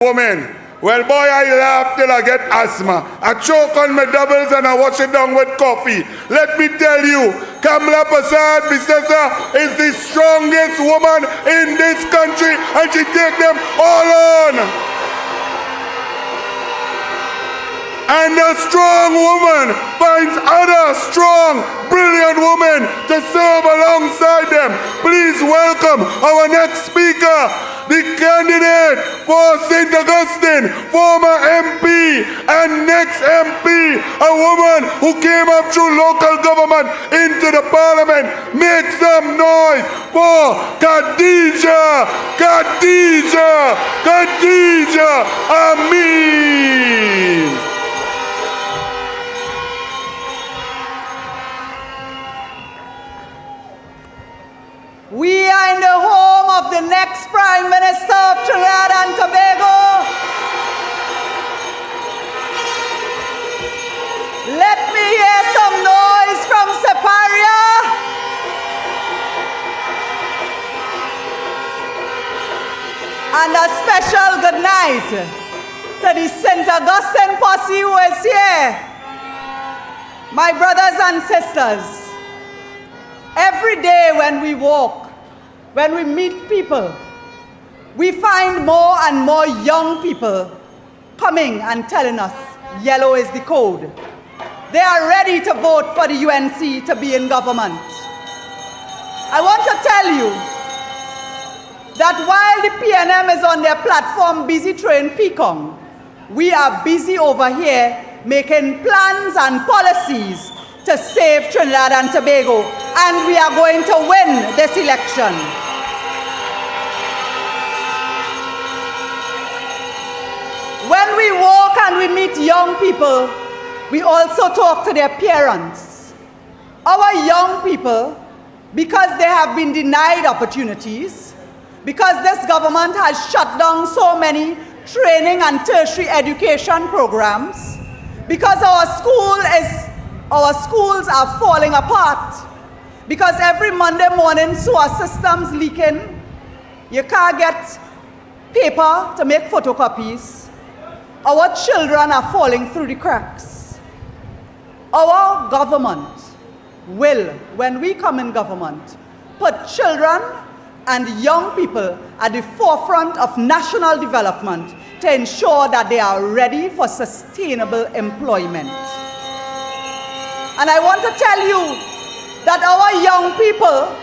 woman. Well, boy, I laugh till I get asthma. I choke on my doubles and I wash it down with coffee. Let me tell you, Kamla Persad-Bissessar is the strongest woman in this country, and she take them all on. And a strong woman finds other strong, brilliant women to serve alongside them. Please welcome our next speaker, the candidate for St. Augustine, former MP and next MP, a woman who came up through local government into the parliament. Make some noise for Khadija Amin. We are in the home of the next Prime Minister of Trinidad and Tobago. Let me hear some noise from Separia. And a special good night to the St. Augustine posse who is here. My brothers and sisters, every day when we walk, when we meet people, we find more and more young people coming and telling us yellow is the code. They are ready to vote for the UNC to be in government. I want to tell you that while the PNM is on their platform busy throwing peacock, we are busy over here making plans and policies to save Trinidad and Tobago, and we are going to win this election. When we walk and we meet young people, we also talk to their parents. Our young people, because they have been denied opportunities, because this government has shut down so many training and tertiary education programs, because our schools are falling apart, because every Monday morning sewer systems leaking, you can't get paper to make photocopies. Our children are falling through the cracks. Our government will, when we come in government, put children and young people at the forefront of national development to ensure that they are ready for sustainable employment. And I want to tell you that our young people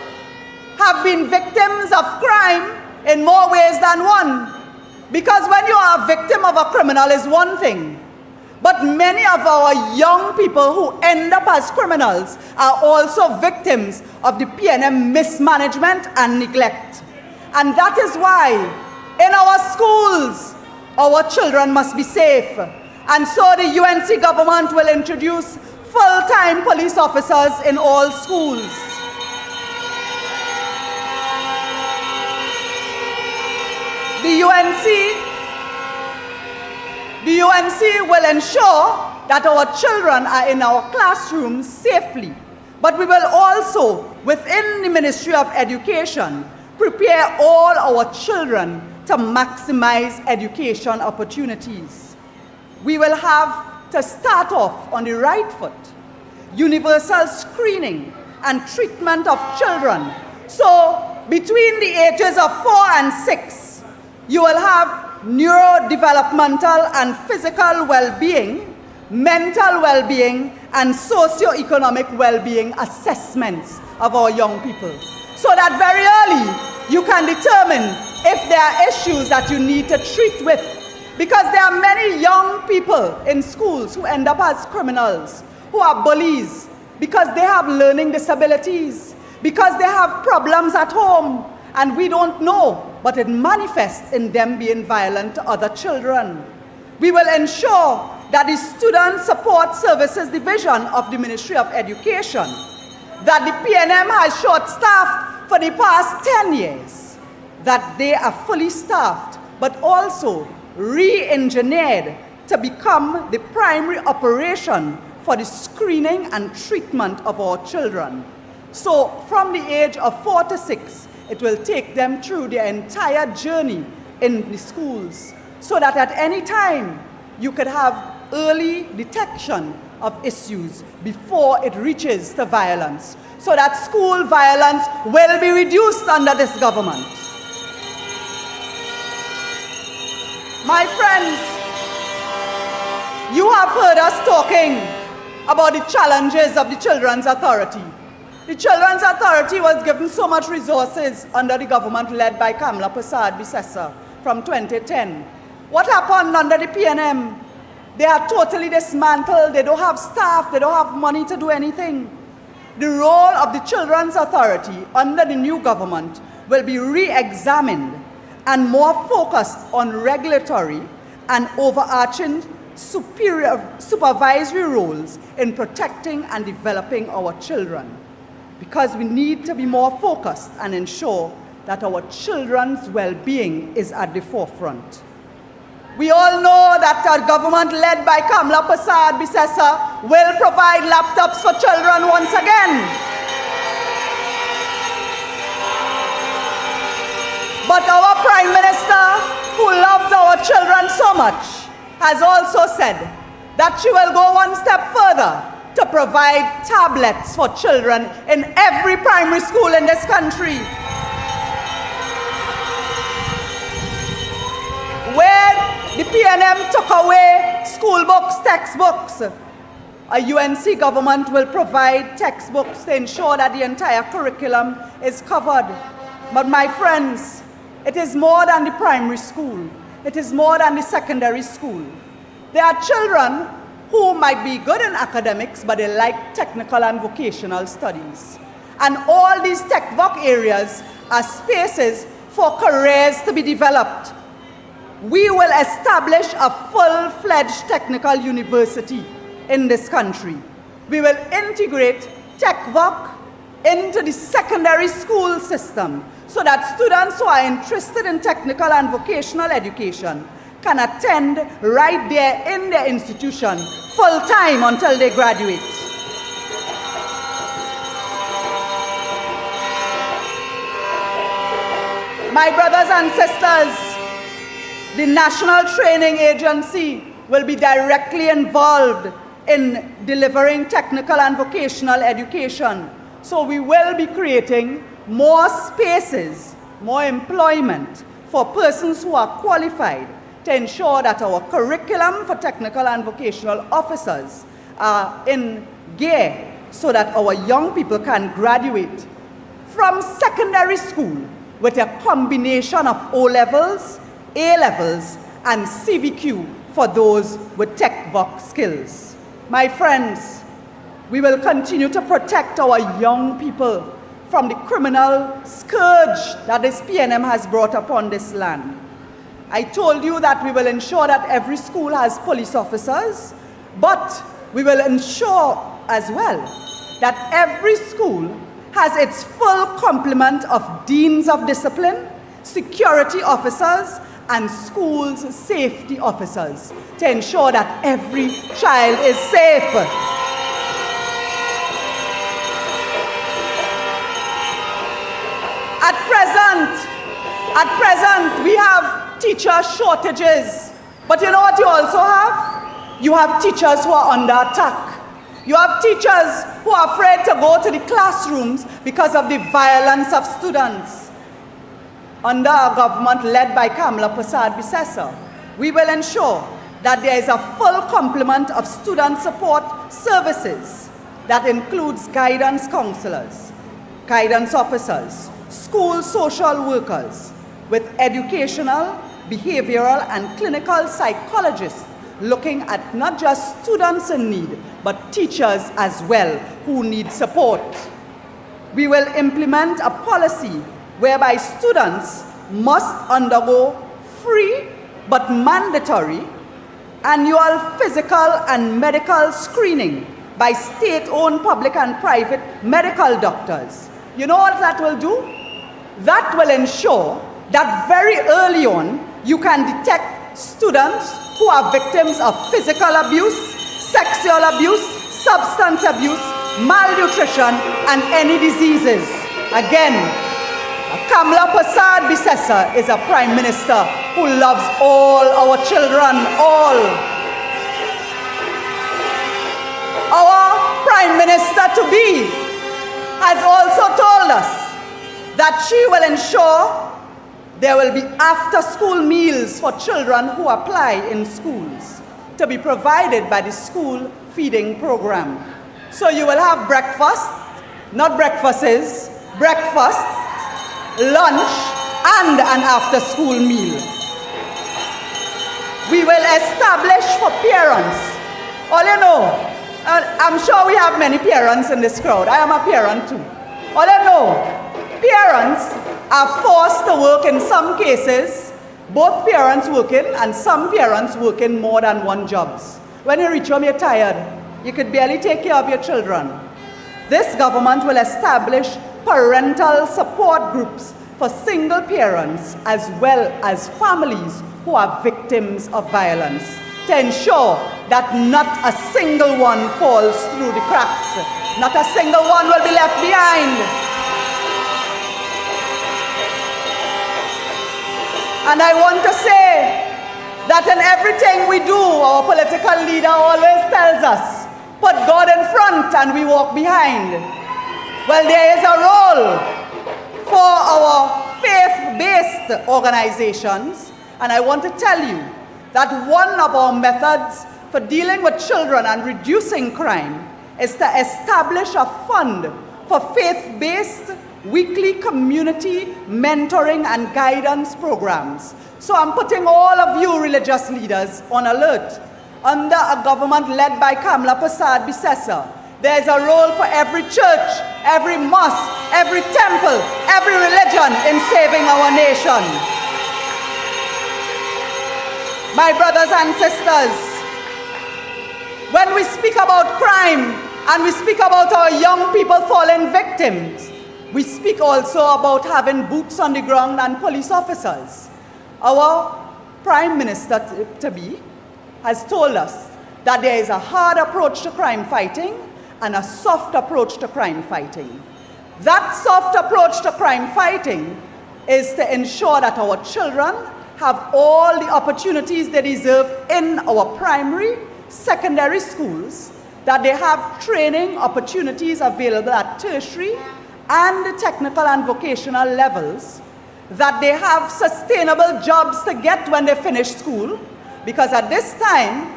have been victims of crime in more ways than one. Because when you are a victim of a criminal is one thing, but many of our young people who end up as criminals are also victims of the PNM mismanagement and neglect. And that is why in our schools, our children must be safe. And so the UNC government will introduce full-time police officers in all schools. The UNC will ensure that our children are in our classrooms safely. But we will also, within the Ministry of Education, prepare all our children to maximize education opportunities. We will have to start off on the right foot. Universal screening and treatment of children. So between the ages of 4 and 6, you will have neurodevelopmental and physical well-being, mental well-being, and socio-economic well-being assessments of our young people. So that very early, you can determine if there are issues that you need to treat with. Because there are many young people in schools who end up as criminals, who are bullies, because they have learning disabilities, because they have problems at home, and we don't know, but it manifests in them being violent to other children. We will ensure that the Student Support Services Division of the Ministry of Education, that the PNM has short-staffed for the past 10 years, that they are fully staffed, but also re-engineered to become the primary operation for the screening and treatment of our children. So from the age of 4 to 6, it will take them through their entire journey in the schools. so that at any time you could have early detection of issues before it reaches to violence, so that school violence will be reduced under this government. My friends, you have heard us talking about the challenges of the Children's Authority. The Children's Authority was given so much resources under the government led by Kamla Persad-Bissessar from 2010. What happened under the PNM? They are totally dismantled. They don't have staff. They don't have money to do anything. The role of the Children's Authority under the new government will be re-examined and more focused on regulatory and overarching supervisory roles in protecting and developing our children. Because we need to be more focused and ensure that our children's well-being is at the forefront. We all know that our government led by Kamla Persad-Bissessar will provide laptops for children once again. But our Prime Minister, who loves our children so much, has also said that she will go one step further to provide tablets for children in every primary school in this country. Where the PNM took away school books, textbooks, a UNC government will provide textbooks to ensure that the entire curriculum is covered. But my friends, it is more than the primary school. It is more than the secondary school. There are children who might be good in academics, but they like technical and vocational studies. And all these tech-voc areas are spaces for careers to be developed. We will establish a full-fledged technical university in this country. We will integrate tech-voc into the secondary school system so that students who are interested in technical and vocational education can attend right there in their institution full-time until they graduate. My brothers and sisters, the National Training Agency will be directly involved in delivering technical and vocational education. So we will be creating more spaces, more employment for persons who are qualified to ensure that our curriculum for technical and vocational officers are in gear so that our young people can graduate from secondary school with a combination of O-levels, A-levels, and CVQ for those with tech-voc skills. My friends, we will continue to protect our young people from the criminal scourge that this PNM has brought upon this land. I told you that we will ensure that every school has police officers, but we will ensure as well that every school has its full complement of deans of discipline, security officers, and schools safety officers to ensure that every child is safe. At present, we have teacher shortages. But you know what you also have? You have teachers who are under attack. You have teachers who are afraid to go to the classrooms because of the violence of students. Under a government led by Kamla Persad-Bissessar, we will ensure that there is a full complement of student support services that includes guidance counselors, guidance officers, school social workers, with educational, behavioral, and clinical psychologists looking at not just students in need, but teachers as well who need support. We will implement a policy whereby students must undergo free but mandatory annual physical and medical screening by state-owned public and private medical doctors. You know what that will do? That will ensure that very early on you can detect students who are victims of physical abuse, sexual abuse, substance abuse, malnutrition, and any diseases. Again, Kamla Persad-Bissessar is a Prime Minister who loves all our children, all. Our Prime Minister-to-be has also told us that she will ensure there will be after-school meals for children who apply in schools to be provided by the school feeding program. So you will have breakfast, not breakfasts, breakfast, lunch, and an after-school meal. We will establish for parents, all you know, I'm sure we have many parents in this crowd. I am a parent too. All you know, parents are forced to work in some cases, both parents working and some parents working more than one jobs. When you reach home, you're tired. You could barely take care of your children. This government will establish parental support groups for single parents as well as families who are victims of violence to ensure that not a single one falls through the cracks. Not a single one will be left behind. And I want to say that in everything we do, our political leader always tells us, put God in front and we walk behind. Well, there is a role for our faith-based organizations, and I want to tell you that one of our methods for dealing with children and reducing crime is to establish a fund for faith-based weekly community mentoring and guidance programs. So I'm putting all of you religious leaders on alert. Under a government led by Kamla Persad-Bissessar, there's a role for every church, every mosque, every temple, every religion in saving our nation. My brothers and sisters, when we speak about crime and we speak about our young people falling victims, we speak also about having boots on the ground and police officers. Our Prime Minister-to-be has told us that there is a hard approach to crime fighting and a soft approach to crime fighting. That soft approach to crime fighting is to ensure that our children have all the opportunities they deserve in our primary, secondary schools, that they have training opportunities available at tertiary and technical and vocational levels, that they have sustainable jobs to get when they finish school, because at this time,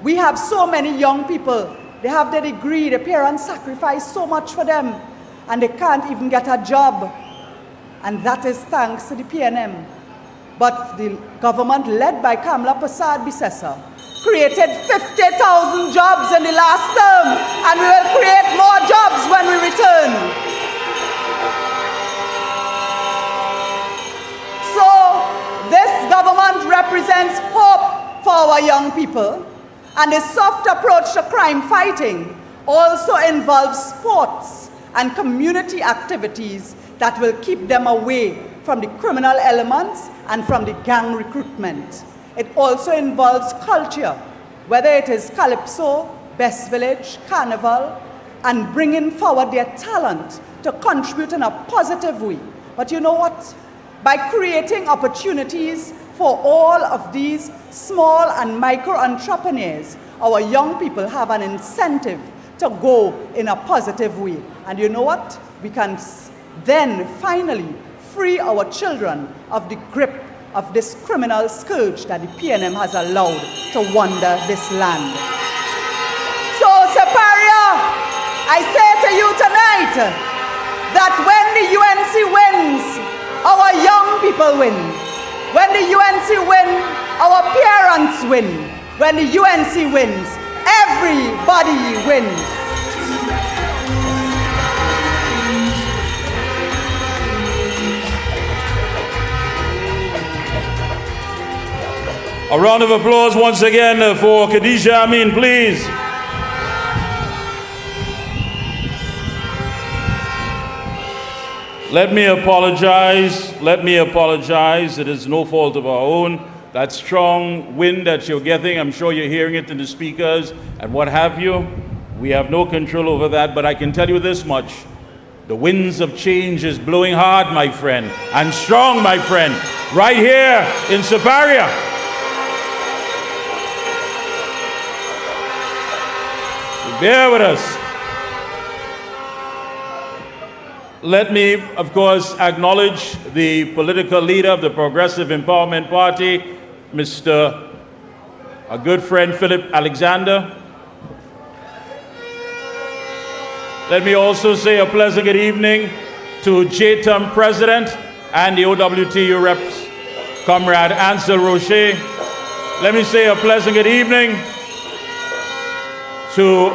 we have so many young people, they have their degree, their parents sacrifice so much for them, and they can't even get a job. And that is thanks to the PNM. But the government led by Kamla Persad-Bissessar created 50,000 jobs in the last term, and we will create more jobs when we return. So this government represents hope for our young people, and the soft approach to crime fighting also involves sports and community activities that will keep them away from the criminal elements and from the gang recruitment. It also involves culture, whether it is calypso, Best Village, Carnival, and bringing forward their talent to contribute in a positive way. But you know what? By creating opportunities for all of these small and micro entrepreneurs, our young people have an incentive to go in a positive way. And you know what? We can then finally free our children of the grip of this criminal scourge that the PNM has allowed to wander this land. So, Separia, I say to you tonight that when the UNC wins, our young people win. When the UNC win, our parents win. When the UNC wins, everybody wins. A round of applause once again for Khadija Amin, please. Let me apologize. It is no fault of our own. That strong wind that you're getting, I'm sure you're hearing it in the speakers and what have you. We have no control over that, but I can tell you this much. The winds of change is blowing hard, my friend, and strong, my friend, right here in Siparia. So bear with us. Let me, of course, acknowledge the political leader of the Progressive Empowerment Party, a good friend, Philip Alexander. Let me also say a pleasant good evening to JTUM President and the OWTU reps, Comrade Ansel Rocher. Let me say a pleasant good evening to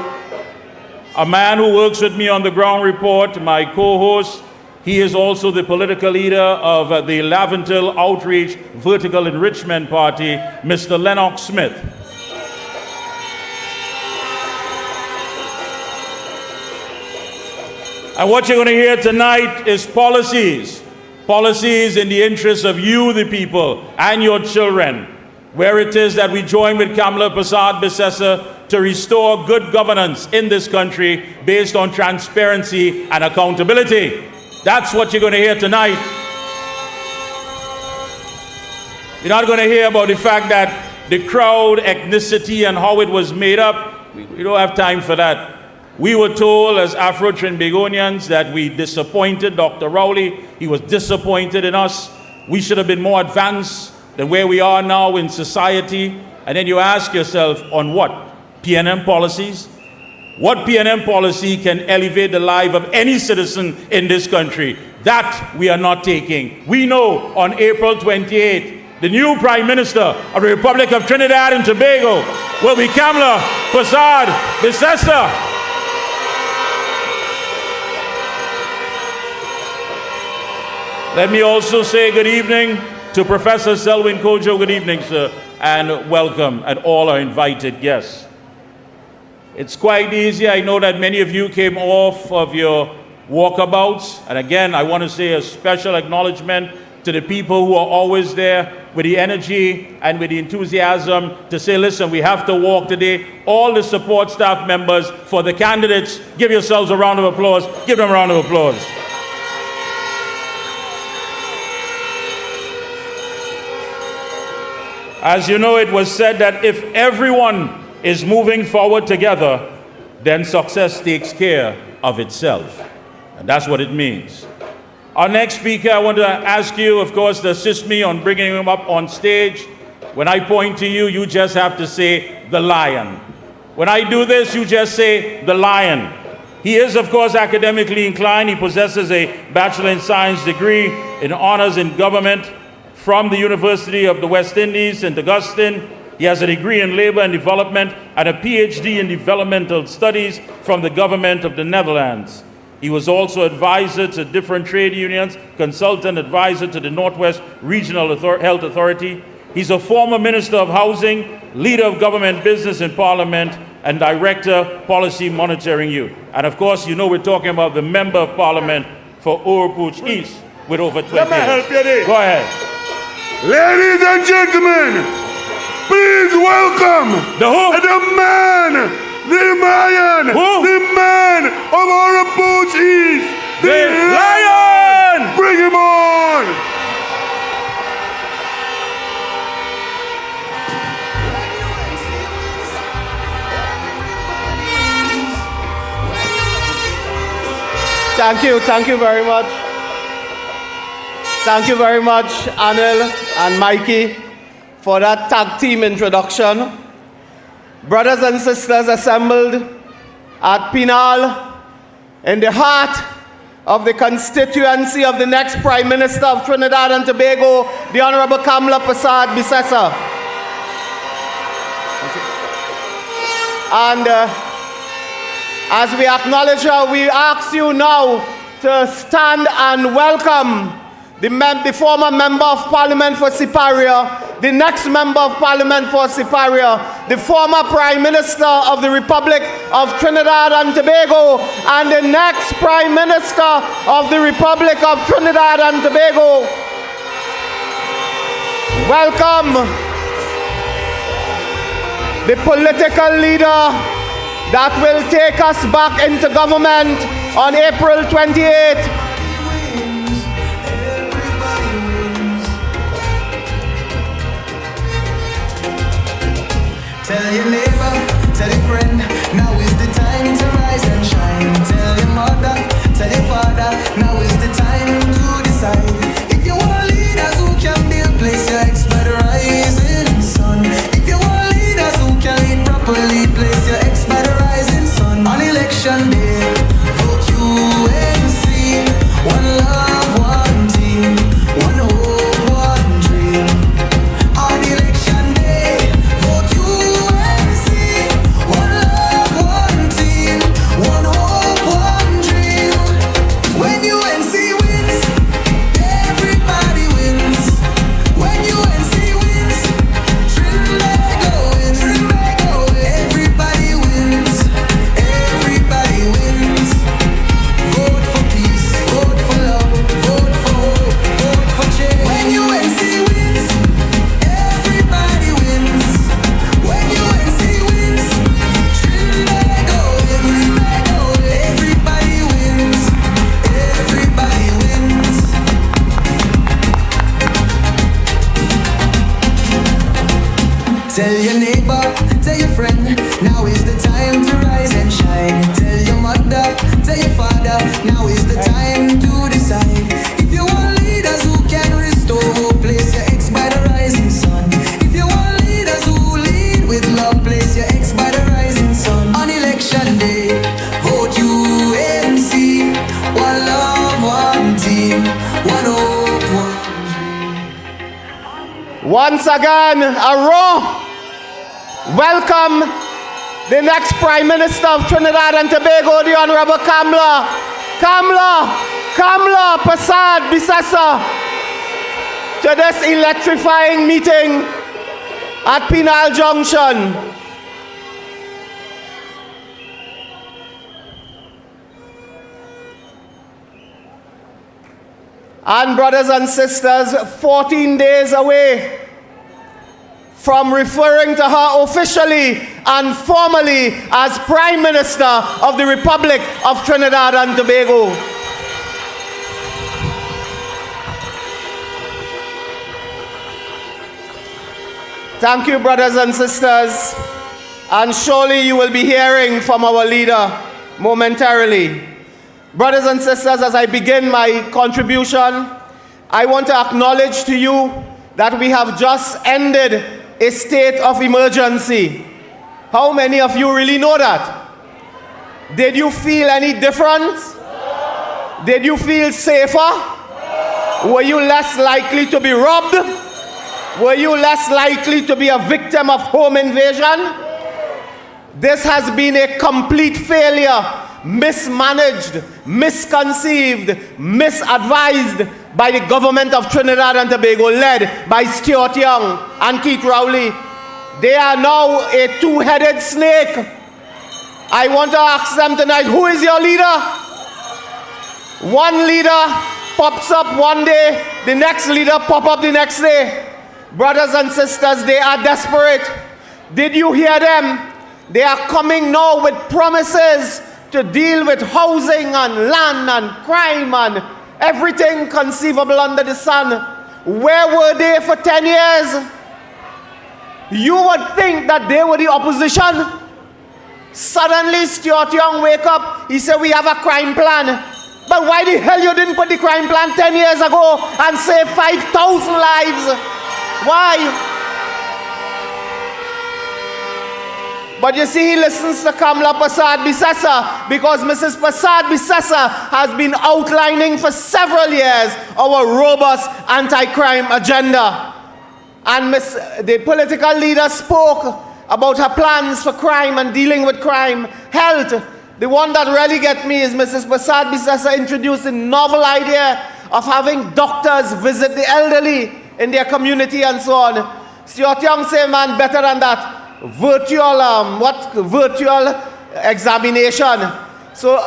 a man who works with me on the ground report, my co-host. He is also the political leader of the Laventille Outreach Vertical Enrichment Party, Mr. Lennox Smith. And what you're going to hear tonight is policies in the interest of you, the people, and your children, where it is that we join with Kamla Persad-Bissessar to restore good governance in this country based on transparency and accountability. That's what you're going to hear tonight. You're not going to hear about the fact that the crowd, ethnicity, and how it was made up. We don't have time for that. We were told as Afro-Trinbagonians that we disappointed Dr. Rowley. He was disappointed in us. We should have been more advanced than where we are now in society. And then you ask yourself, on what? PNM policies? What PNM policy can elevate the life of any citizen in this country? That we are not taking. We know on April 28th, the new Prime Minister of the Republic of Trinidad and Tobago will be Kamla Persad-Bissessar. Let me also say good evening to Professor Selwyn Kojo. Good evening, sir, and welcome, and all our invited guests. It's quite easy. I know that many of you came off of your walkabouts. And again, I want to say a special acknowledgement to the people who are always there with the energy and with the enthusiasm to say, listen, we have to walk today. All the support staff members for the candidates, give yourselves a round of applause. Give them a round of applause. As you know, it was said that if everyone is moving forward together, then success takes care of itself. And that's what it means. Our next speaker, I want to ask you, of course, to assist me on bringing him up on stage. When I point to you, you just have to say, the lion. When I do this, you just say, the lion. He is, of course, academically inclined. He possesses a Bachelor in Science degree in Honors in Government from the University of the West Indies, St. Augustine. He has a degree in Labor and Development and a PhD in Developmental Studies from the Government of the Netherlands. He was also advisor to different trade unions, consultant advisor to the Northwest Regional Health Authority. He's a former Minister of Housing, leader of government business in Parliament, and Director, Policy Monitoring Youth. And of course, you know we're talking about the Member of Parliament for Oropouche East with over 20 years. Help you there. Go ahead. Ladies and gentlemen, please welcome The who? the man, the lion, Who? the man of Oropouche East, The lion! Bring him on! Thank you very much. Thank you very much, Anil and Mikey, for that tag team introduction. Brothers and sisters assembled at Pinal, in the heart of the constituency of the next Prime Minister of Trinidad and Tobago, the Honorable Kamla Persad-Bissessar. And as we acknowledge her, we ask you now to stand and welcome the former Member of Parliament for Siparia, the next Member of Parliament for Siparia, the former Prime Minister of the Republic of Trinidad and Tobago, and the next Prime Minister of the Republic of Trinidad and Tobago. Welcome the political leader that will take us back into government on April 28th. Tell your neighbor, tell your friend, now is the time to rise and shine. Tell your mother, tell your father, now is the time to decide. If you want leaders who can build, place your ex by the rising sun. If you want leaders who can lead properly, place your ex by the rising sun. On election day, vote UNC. One love, one team, one hope, one dream. On election day, vote UNC. One love, one team, one hope, one dream. When UNC wins, everybody wins. When UNC wins, Trinidad wins. Everybody wins. Everybody wins. Vote for peace. Vote for love. Vote for hope. Vote for change. When UNC wins, everybody wins. When UNC wins, Trinidad wins. Everybody wins. Everybody wins. Tell your neighbor, tell your friend, now is the time to rise and shine. Tell your mother, tell your father, now is the time to decide. If you want leaders who can restore hope, place your ex by the rising sun. If you want leaders who lead with love, place your ex by the rising sun. On election day, vote UNC. One love, one team, one hope, one. Once again, a raw welcome the next Prime Minister of Trinidad and Tobago, the Honorable Kamla Persad-Bissessar, to this electrifying meeting at Penal Junction. And brothers and sisters, 14 days away from referring to her officially and formally as Prime Minister of the Republic of Trinidad and Tobago. Thank you, brothers and sisters, and surely you will be hearing from our leader momentarily. Brothers and sisters, as I begin my contribution, I want to acknowledge to you that we have just ended a state of emergency. How many of you really know that? Did you feel any different? Did you feel safer? Were you less likely to be robbed? Were you less likely to be a victim of home invasion? This has been a complete failure, mismanaged, misconceived, misadvised by the government of Trinidad and Tobago, led by Stuart Young and Keith Rowley. They are now a two-headed snake. I want to ask them tonight, who is your leader? One leader pops up one day, the next leader pop up the next day. Brothers and sisters, they are desperate. Did you hear them? They are coming now with promises to deal with housing and land and crime and everything conceivable under the sun. Where were they for 10 years? You would think that they were the opposition. Suddenly Stuart Young wake up, he said we have a crime plan. But why the hell you didn't put the crime plan 10 years ago and save 5,000 lives? Why? But you see, he listens to Kamla Persad-Bissessar because Mrs. Persad-Bissessar has been outlining for several years our robust anti-crime agenda. And the political leader spoke about her plans for crime and dealing with crime. Health. The one that really gets me is Mrs. Persad-Bissessar introduced a novel idea of having doctors visit the elderly in their community and so on. Stuart Young say, man, better than that. Virtual examination. So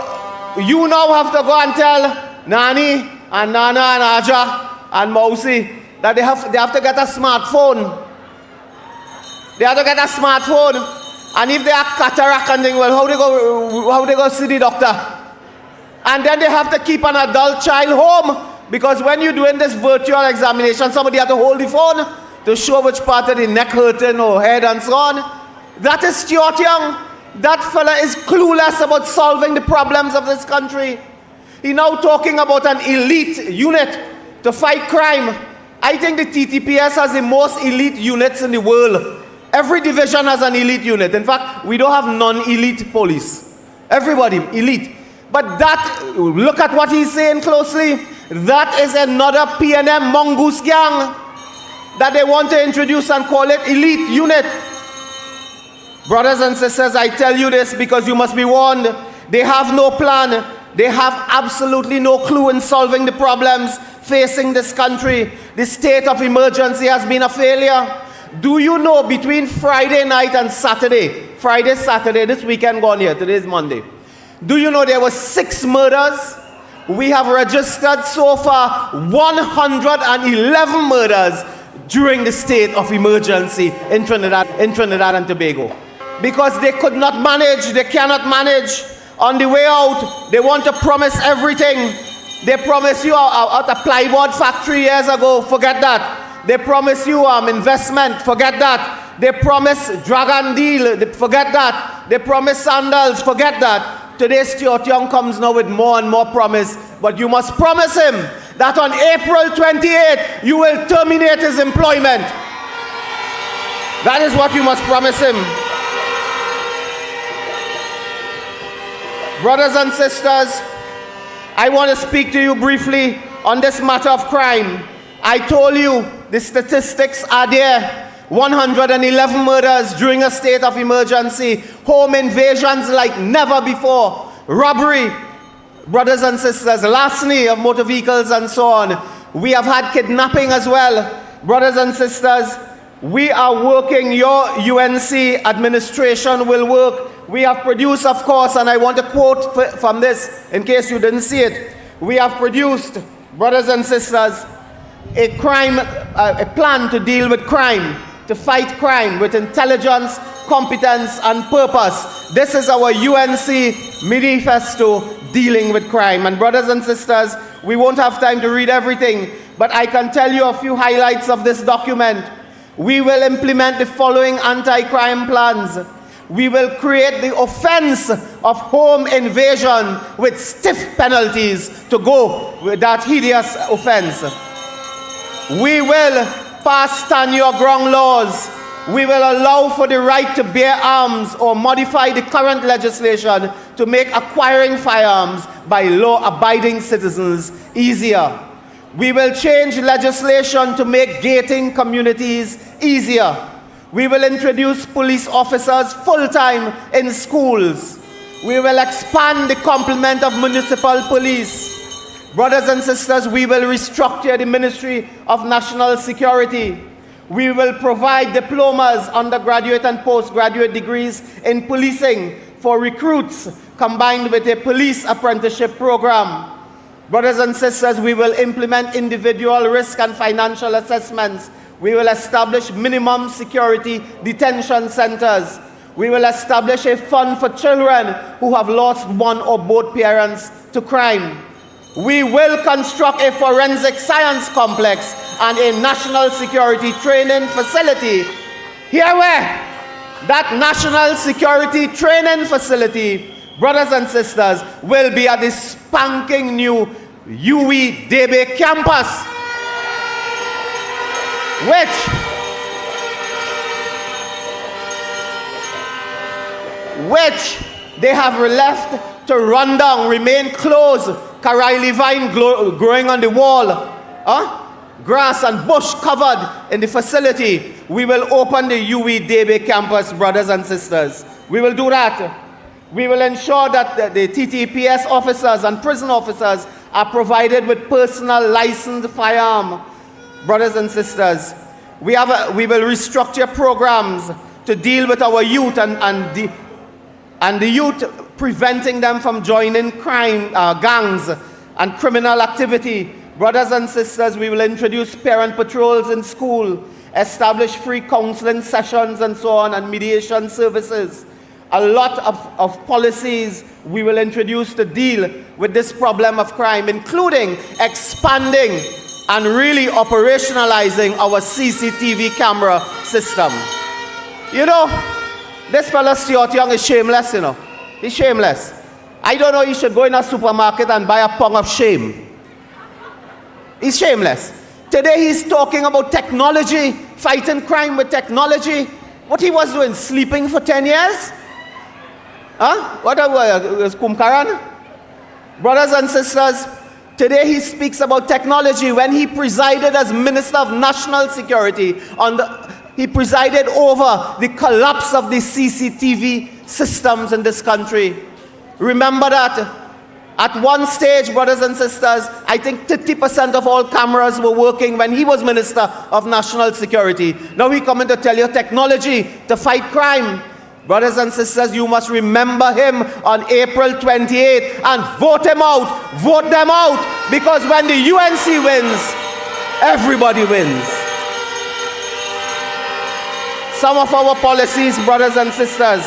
you now have to go and tell Nani and Nana and Aja and Mausi that they have to get a smartphone. They have to get a smartphone. And if they have cataract and thing, well, how they go see the doctor? And then they have to keep an adult child home, because when you're doing this virtual examination, somebody has to hold the phone to show which part of the neck hurting or head and so on. That is Stuart Young. That fella is clueless about solving the problems of this country. He's now talking about an elite unit to fight crime. I think the TTPS has the most elite units in the world. Every division has an elite unit. In fact, we don't have non-elite police. Everybody elite. But that, look at what he's saying closely. That is another PNM mongoose gang that they want to introduce and call it elite unit. Brothers and sisters, I tell you this because you must be warned. They have no plan. They have absolutely no clue in solving the problems facing this country. The state of emergency has been a failure. Do you know between Friday night and Saturday, Friday, Saturday, this weekend gone here, today is Monday. Do you know there were 6 murders? We have registered so far 111 murders during the state of emergency in Trinidad and Tobago. Because they could not manage, they cannot manage. On the way out, they want to promise everything. They promise you at a plywood factory years ago, forget that. They promise you investment, forget that. They promise dragon deal, forget that. They promise sandals, forget that. Today Stuart Young comes now with more and more promise, but you must promise him that on April 28th, you will terminate his employment. That is what you must promise him. Brothers and sisters, I want to speak to you briefly on this matter of crime. I told you the statistics are there. 111 murders during a state of emergency. Home invasions like never before. Robbery. Brothers and sisters, larceny of motor vehicles and so on. We have had kidnapping as well. Brothers and sisters, we are working. Your UNC administration will work. We have produced, of course, and I want to quote from this in case you didn't see it. We have produced, brothers and sisters, a plan to deal with crime, to fight crime with intelligence, competence, and purpose. This is our UNC manifesto dealing with crime. And brothers and sisters, we won't have time to read everything, but I can tell you a few highlights of this document. We will implement the following anti-crime plans. We will create the offense of home invasion with stiff penalties to go with that hideous offense. We will pass stand your ground laws. We will allow for the right to bear arms or modify the current legislation to make acquiring firearms by law-abiding citizens easier. We will change legislation to make gating communities easier. We will introduce police officers full-time in schools. We will expand the complement of municipal police. Brothers and sisters, we will restructure the Ministry of National Security. We will provide diplomas, undergraduate and postgraduate degrees in policing for recruits, combined with a police apprenticeship program. Brothers and sisters, we will implement individual risk and financial assessments. We will establish minimum security detention centers. We will establish a fund for children who have lost one or both parents to crime. We will construct a forensic science complex and a national security training facility. Here where that national security training facility, brothers and sisters, will be at the spanking new UWI campus, which they have left to run down, remain closed. Karaili vine growing on the wall, grass and bush covered in the facility. We will open the UWI campus, brothers and sisters. We will do that. We will ensure that the TTPS officers and prison officers are provided with personal licensed firearm. Brothers and sisters, we will restructure programs to deal with our youth and the youth, preventing them from joining crime gangs and criminal activity. Brothers and sisters, we will introduce parent patrols in school, establish free counseling sessions and so on, and mediation services. a lot of policies we will introduce to deal with this problem of crime, including expanding and really operationalizing our CCTV camera system. You know, this fella Stuart Young is shameless, you know. He's shameless. I don't know, he should go in a supermarket and buy a pound of shame. He's shameless. Today he's talking about technology, fighting crime with technology. What he was doing, sleeping for 10 years? Huh? What was Kumkaran? Brothers and sisters, today he speaks about technology. When he presided as Minister of National Security, he presided over the collapse of the CCTV systems in this country. Remember that at one stage, brothers and sisters, I think 30% of all cameras were working when he was Minister of National Security. Now he coming to tell you technology to fight crime. Brothers and sisters, you must remember him on April 28th and vote him out. Vote them out, because when the UNC wins, everybody wins. Some of our policies, brothers and sisters: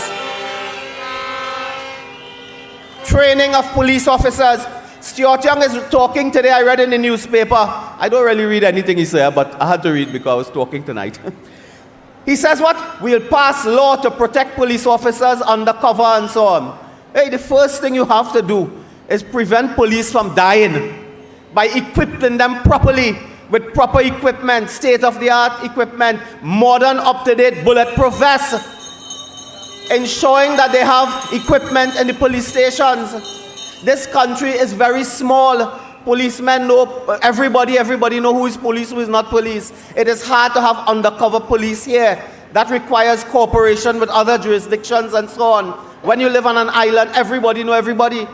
training of police officers. Stuart Young is talking today. I read in the newspaper. I don't really read anything he said, but I had to read because I was talking tonight. He says what? We'll pass law to protect police officers undercover and so on. Hey, the first thing you have to do is prevent police from dying by equipping them properly with proper equipment, state-of-the-art equipment, modern, up-to-date bulletproof vests, ensuring that they have equipment in the police stations. This country is very small. Policemen know everybody know who is police, who is not police. It is hard to have undercover police here. That requires cooperation with other jurisdictions and so on. When you live on an island, everybody know everybody.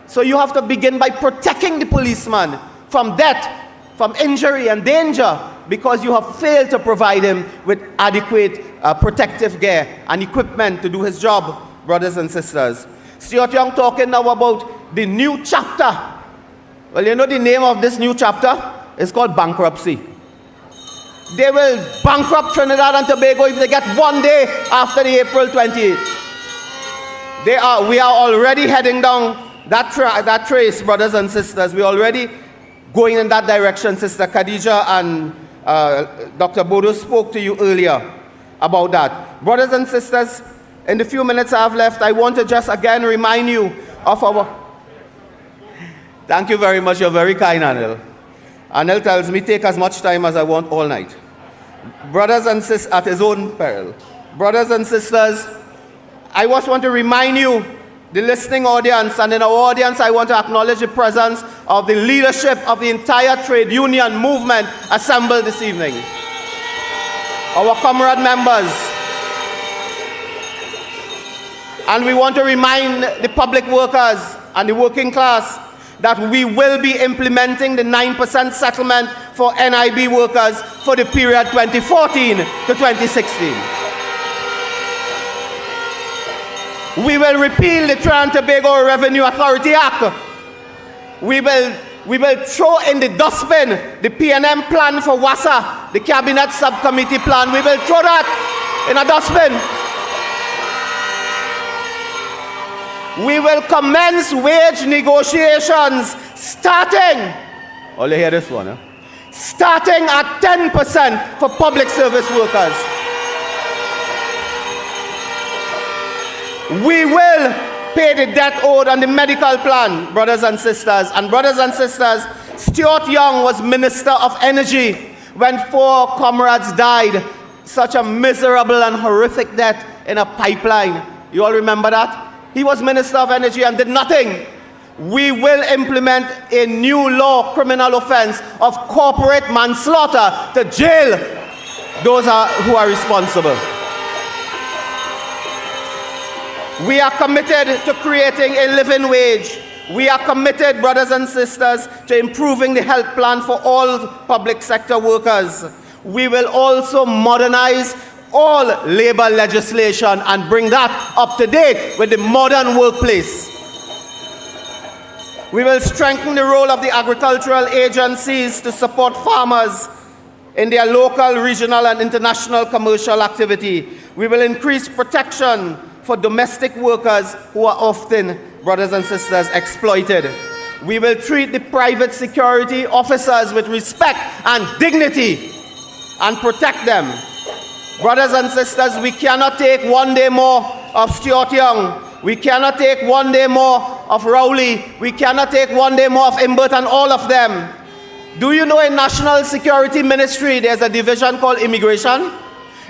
So you have to begin by protecting the policeman from death, from injury and danger, because you have failed to provide him with adequate protective gear and equipment to do his job, brothers and sisters. Stuart Young talking now about the new chapter. Well, you know the name of this new chapter? It's called bankruptcy. They will bankrupt Trinidad and Tobago if they get one day after the April 28th. We are already heading down that trace, brothers and sisters. We're already going in that direction. Sister Khadija and Dr. Bodo spoke to you earlier about that. Brothers and sisters, in the few minutes I have left, I want to just again remind you of our... Thank you very much. You're very kind, Anil. Anil tells me take as much time as I want all night. Brothers and sisters, at his own peril. Brothers and sisters, I just want to remind you, the listening audience, and in our audience, I want to acknowledge the presence of the leadership of the entire trade union movement assembled this evening. Our comrade members. And we want to remind the public workers and the working class that we will be implementing the 9% settlement for NIB workers for the period 2014 to 2016. We will repeal the Trinidad and Tobago Revenue Authority Act. We will throw in the dustbin the PNM plan for WASA, the Cabinet Subcommittee plan. We will throw that in a dustbin. We will commence wage negotiations starting, oh, you hear this one, huh? Starting at 10% for public service workers. We will pay the debt owed on the medical plan, brothers and sisters. And brothers and sisters, Stuart Young was Minister of Energy when 4 comrades died. Such a miserable and horrific death in a pipeline. You all remember that? He was Minister of Energy and did nothing. We will implement a new law, criminal offense of corporate manslaughter, to jail those who are responsible. We are committed to creating a living wage. We are committed, brothers and sisters, to improving the health plan for all public sector workers. We will also modernize all labor legislation and bring that up to date with the modern workplace. We will strengthen the role of the agricultural agencies to support farmers in their local, regional, and international commercial activity. We will increase protection for domestic workers who are often, brothers and sisters, exploited. We will treat the private security officers with respect and dignity and protect them. Brothers and sisters, we cannot take one day more of Stuart Young. We cannot take one day more of Rowley. We cannot take one day more of Imbert and all of them. Do you know in National Security Ministry there's a division called Immigration?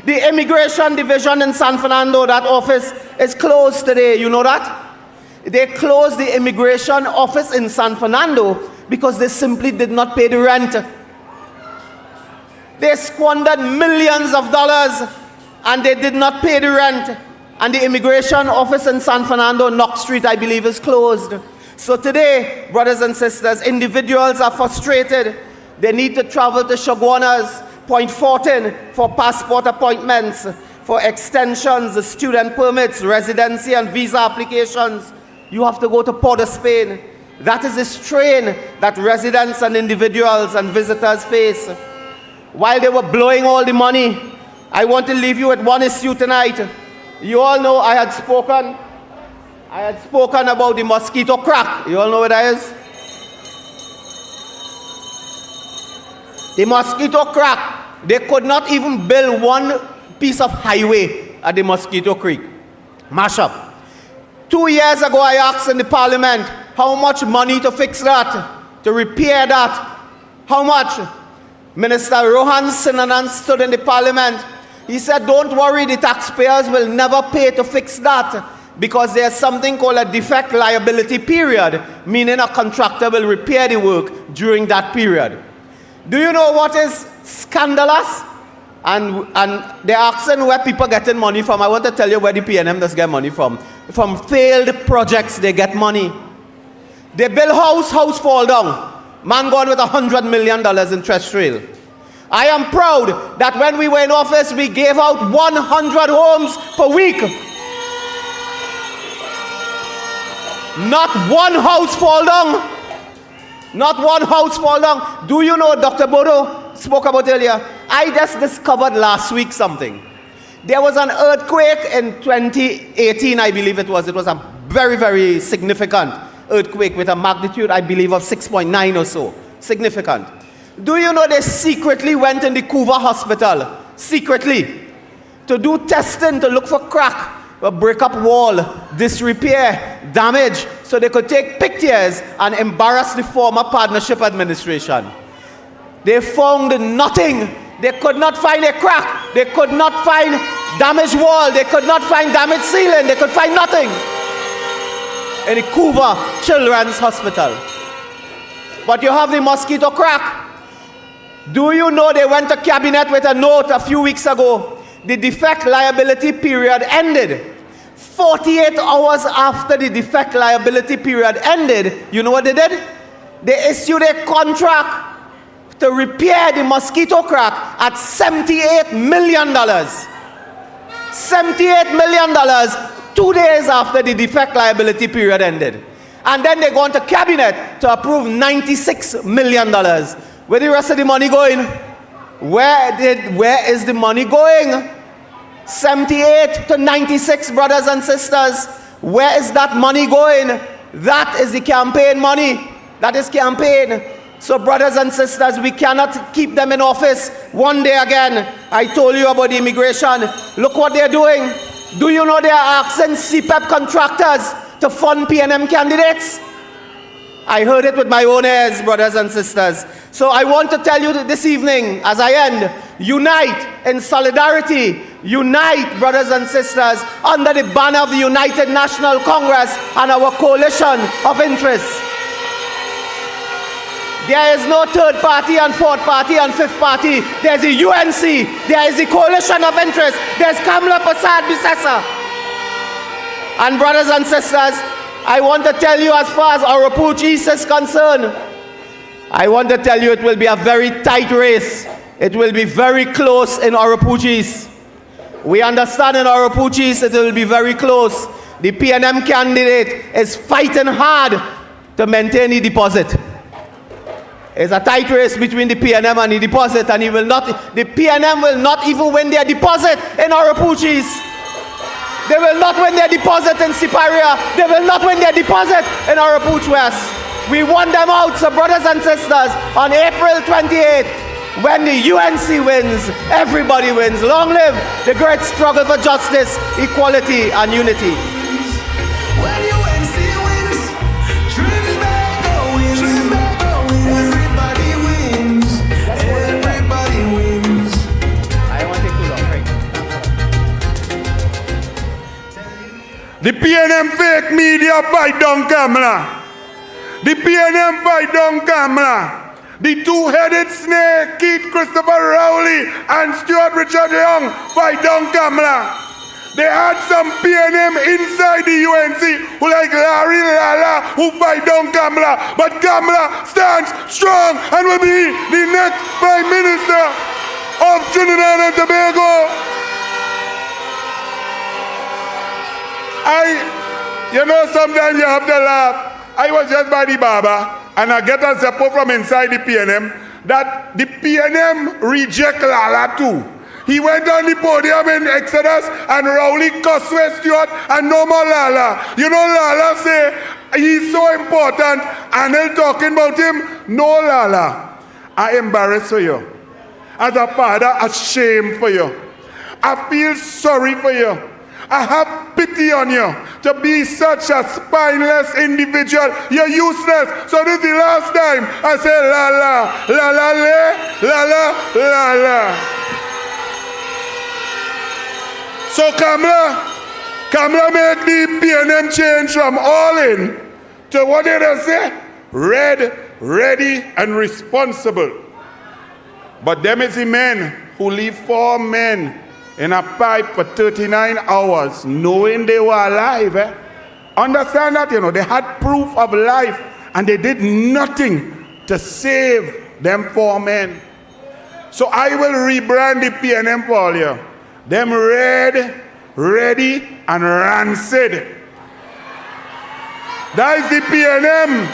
The Immigration Division in San Fernando, that office is closed today. You know that? They closed the Immigration Office in San Fernando because they simply did not pay the rent. They squandered millions of dollars and they did not pay the rent. And the Immigration Office in San Fernando, Knox Street, I believe, is closed. So today, brothers and sisters, individuals are frustrated. They need to travel to Chaguanas, Point Fortin for passport appointments, for extensions, student permits, residency and visa applications. You have to go to Port of Spain. That is the strain that residents and individuals and visitors face. While they were blowing all the money, I want to leave you with one issue tonight. You all know I had spoken about the mosquito crack. You all know what that is? The mosquito crack. They could not even build one piece of highway at the Mosquito Creek. Mash up. 2 years ago, I asked in the parliament how much money to fix that, to repair that. How much? Minister Rohan Sinanan stood in the parliament. He said, don't worry, the taxpayers will never pay to fix that because there's something called a defect liability period, meaning a contractor will repair the work during that period. Do you know what is scandalous? And they're asking where people getting money from. I want to tell you where the PNM does get money from. From failed projects, they get money. They build house fall down. Man gone with $100 million in Trust Trail. I am proud that when we were in office, we gave out 100 homes per week. Not one house fall down. Not one house fall down. Do you know, Dr. Bodo spoke about earlier, I just discovered last week something. There was an earthquake in 2018, I believe it was. It was a very, very significant earthquake with a magnitude, I believe, of 6.9 or so. Significant. Do you know they secretly went in the Cuba hospital, secretly, to do testing, to look for crack, a break-up wall, disrepair, damage, so they could take pictures and embarrass the former partnership administration. They found nothing. They could not find a crack. They could not find damaged wall. They could not find damaged ceiling. They could find nothing in the Cuba Children's Hospital. But you have the mosquito crack. Do you know they went to cabinet with a note a few weeks ago? The defect liability period ended. 48 hours after the defect liability period ended, you know what they did? They issued a contract to repair the mosquito crack at $78 million. $78 million 2 days after the defect liability period ended. And then they go on to cabinet to approve $96 million. Where the rest of the money going? Where is the money going? 78 to 96, brothers and sisters. Where is that money going? That is the campaign money. That is campaign. So brothers and sisters, we cannot keep them in office one day again. I told you about the immigration. Look what they're doing. Do you know they are asking CPEP contractors to fund PNM candidates? I heard it with my own ears, brothers and sisters. So I want to tell you this evening, as I end, unite in solidarity. Unite, brothers and sisters, under the banner of the United National Congress and our coalition of interests. There is no third party and fourth party and fifth party. There's the UNC. There is the coalition of interest. There's Kamla Persad-Bissessar. And brothers and sisters, I want to tell you, as far as Arapuch East is concerned, I want to tell you it will be a very tight race. It will be very close in Arapuch East. We understand in Arapuch East it will be very close. The PNM candidate is fighting hard to maintain the deposit. It's a tight race between the PNM and the deposit, and the PNM will not even win their deposit in Arapuch East. They will not win their deposit in Siparia. They will not win their deposit in Arapooch West. We want them out, so brothers and sisters, on April 28th, when the UNC wins, everybody wins. Long live the great struggle for justice, equality, and unity. When UNC wins, Trinidad wins. Everybody wins. Everybody wins. I won't take too long, right? The PNM fake media fight down Kamla. The PNM fight down Kamla. The two-headed snake, Keith Christopher Rowley and Stuart Richard Young, fight down Kamla. They had some PNM inside the UNC who like Larry Lala who fight down Kamla. But Kamla stands strong and will be the next Prime Minister of Trinidad and Tobago. Sometimes you have to laugh. I was just by the barber and I get a support from inside the PNM that the PNM reject Lala too. He went on the podium in Exodus and Rowley cussed with Stuart and no more Lala. Lala say he's so important and they're talking about him. No Lala. I embarrassed for you. As a father, ashamed for you. I feel sorry for you. I have pity on you to be such a spineless individual. You're useless. So this is the last time I say la la, la la la, la la. So Kamla make the PNM change from all in to what did I say? Red, ready, and responsible. But them is the men who leave 4 men in a pipe for 39 hours, knowing they were alive. Understand that, they had proof of life and they did nothing to save them 4 men. So I will rebrand the PNM for all you. Them red, ready, and rancid. That is the PNM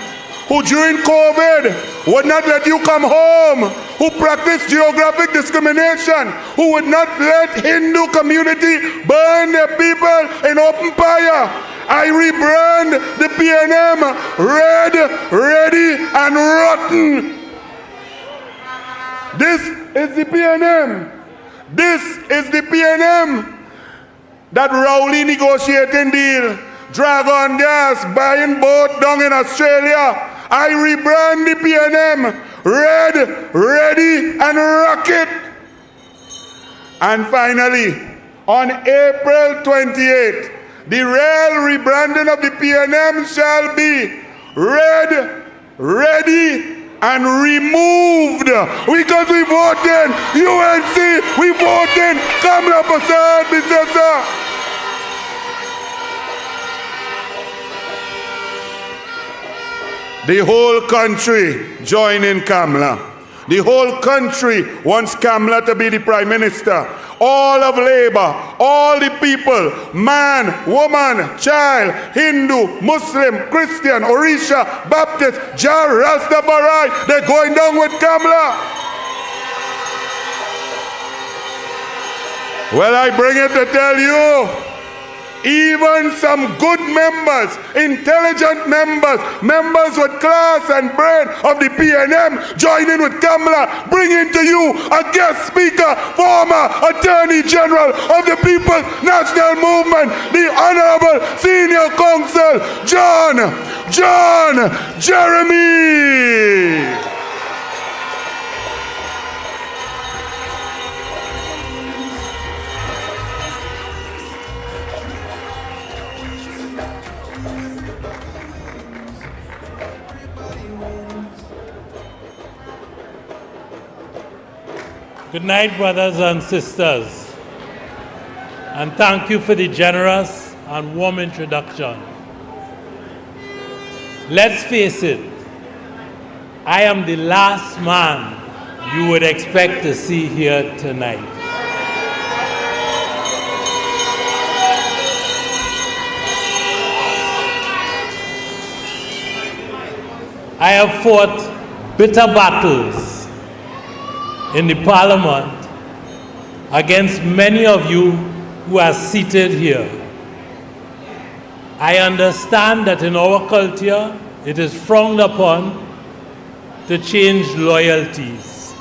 who during COVID would not let you come home, who practiced geographic discrimination, who would not let Hindu community burn their people in open fire. I rebrand the PNM red, ready, and rotten. This is the PNM. This is the PNM. That Rowley negotiating deal, Dragon Gas, buying boat down in Australia. I rebrand the PNM red, ready, and rocket. And finally, on April 28th, the real rebranding of the PNM shall be red, ready, and removed. Because we voted UNC, we voted Kamla Persad-Bissessar. The whole country join in Kamla. The whole country wants Kamla to be the Prime Minister. All of Labour, all the people, man, woman, child, Hindu, Muslim, Christian, Orisha, Baptist, Jah, Rastafari, they're going down with Kamla. Well, I bring it to tell you, even some good members, intelligent members, members with class and brain of the PNM joining with Kamla, bringing to you a guest speaker, former Attorney General of the People's National Movement, the Honorable Senior Counsel, John Jeremy. Good night, brothers and sisters, and thank you for the generous and warm introduction. Let's face it, I am the last man you would expect to see here tonight. I have fought bitter battles in the Parliament against many of you who are seated here. I understand that in our culture, it is frowned upon to change loyalties.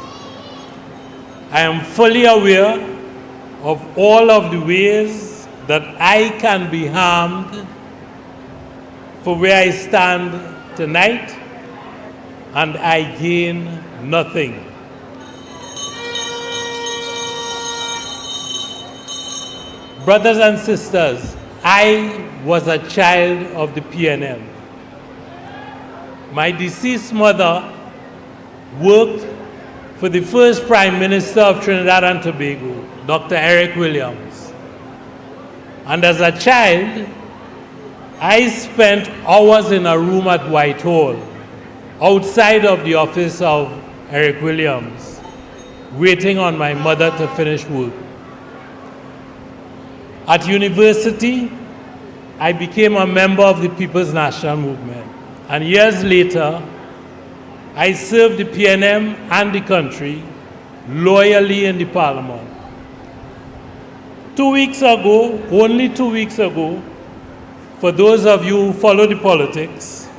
I am fully aware of all of the ways that I can be harmed for where I stand tonight, and I gain nothing. Brothers and sisters, I was a child of the PNM. My deceased mother worked for the first Prime Minister of Trinidad and Tobago, Dr. Eric Williams. And as a child, I spent hours in a room at Whitehall, outside of the office of Eric Williams, waiting on my mother to finish work. At university, I became a member of the People's National Movement. And years later, I served the PNM and the country loyally in the parliament. 2 weeks ago, only 2 weeks ago, for those of you who follow the politics,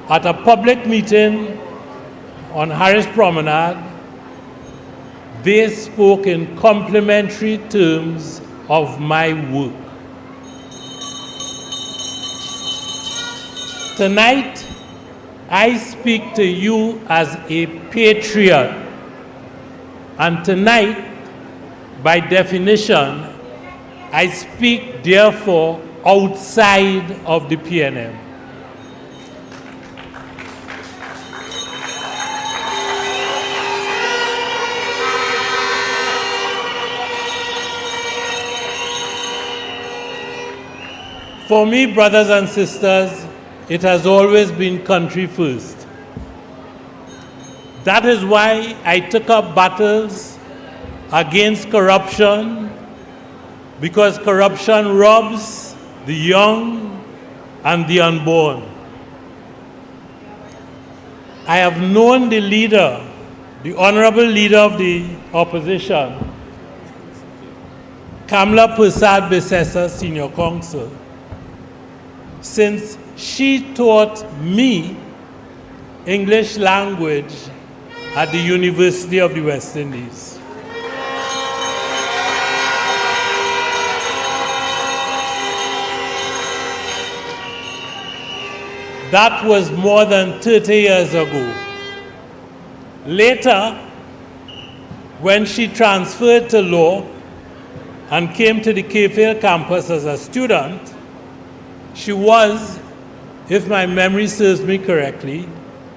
at a public meeting on Harris Promenade, they spoke in complimentary terms of my work. Tonight, I speak to you as a patriot. And tonight, by definition, I speak therefore outside of the PNM. For me, brothers and sisters, it has always been country first. That is why I took up battles against corruption, because corruption robs the young and the unborn. I have known the leader, the honorable leader of the opposition, Kamla Persad-Bissessar, Senior Counsel, since she taught me English language at the University of the West Indies. That was more than 30 years ago. Later, when she transferred to law and came to the K-Field campus as a student, she was, if my memory serves me correctly,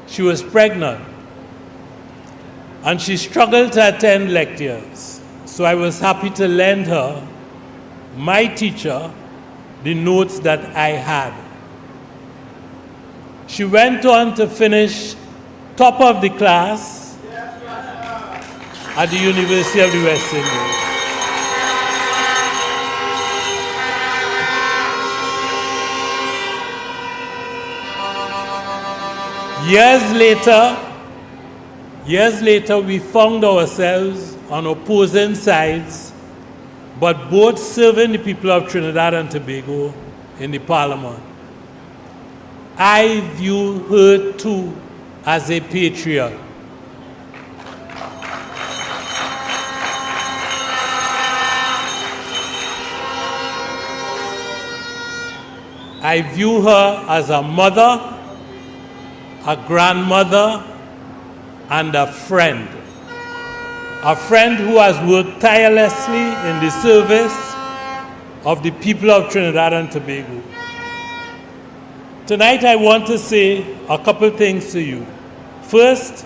she was pregnant. And she struggled to attend lectures. So I was happy to lend her, my teacher, the notes that I had. She went on to finish top of the class at the University of the West Indies. Years later, we found ourselves on opposing sides, but both serving the people of Trinidad and Tobago in the parliament. I view her too as a patriot. I view her as a mother, a grandmother, and a friend. A friend who has worked tirelessly in the service of the people of Trinidad and Tobago. Tonight I want to say a couple things to you. First,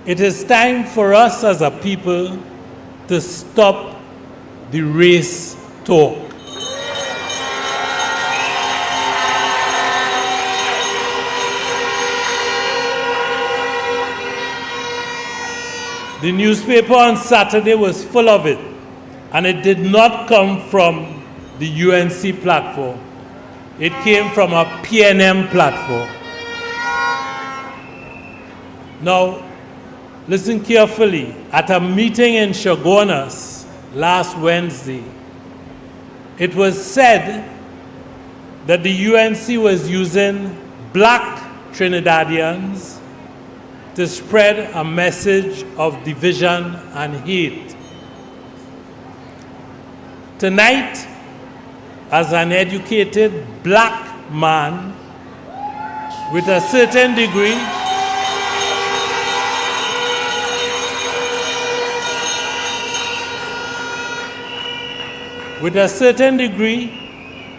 it is time for us as a people to stop the race talk. The newspaper on Saturday was full of it, and it did not come from the UNC platform. It came from a PNM platform. Now, listen carefully. At a meeting in Chaguanas last Wednesday, it was said that the UNC was using black Trinidadians to spread a message of division and hate. Tonight, as an educated black man with a certain degree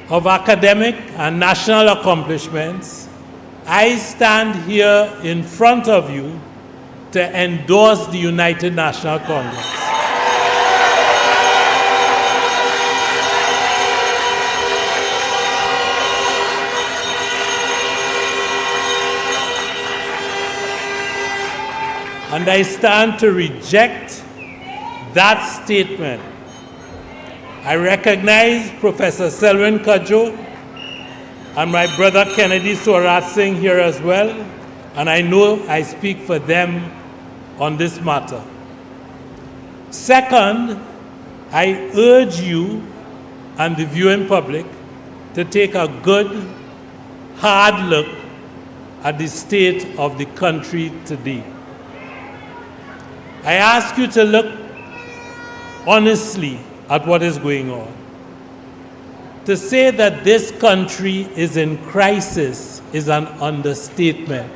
of academic and national accomplishments, I stand here in front of you to endorse the United National Congress. And I stand to reject that statement. I recognize Professor Selwyn Cudjoe and my brother Kennedy Sorat Singh here as well, and I know I speak for them on this matter. Second, I urge you and the viewing public to take a good, hard look at the state of the country today. I ask you to look honestly at what is going on. To say that this country is in crisis is an understatement.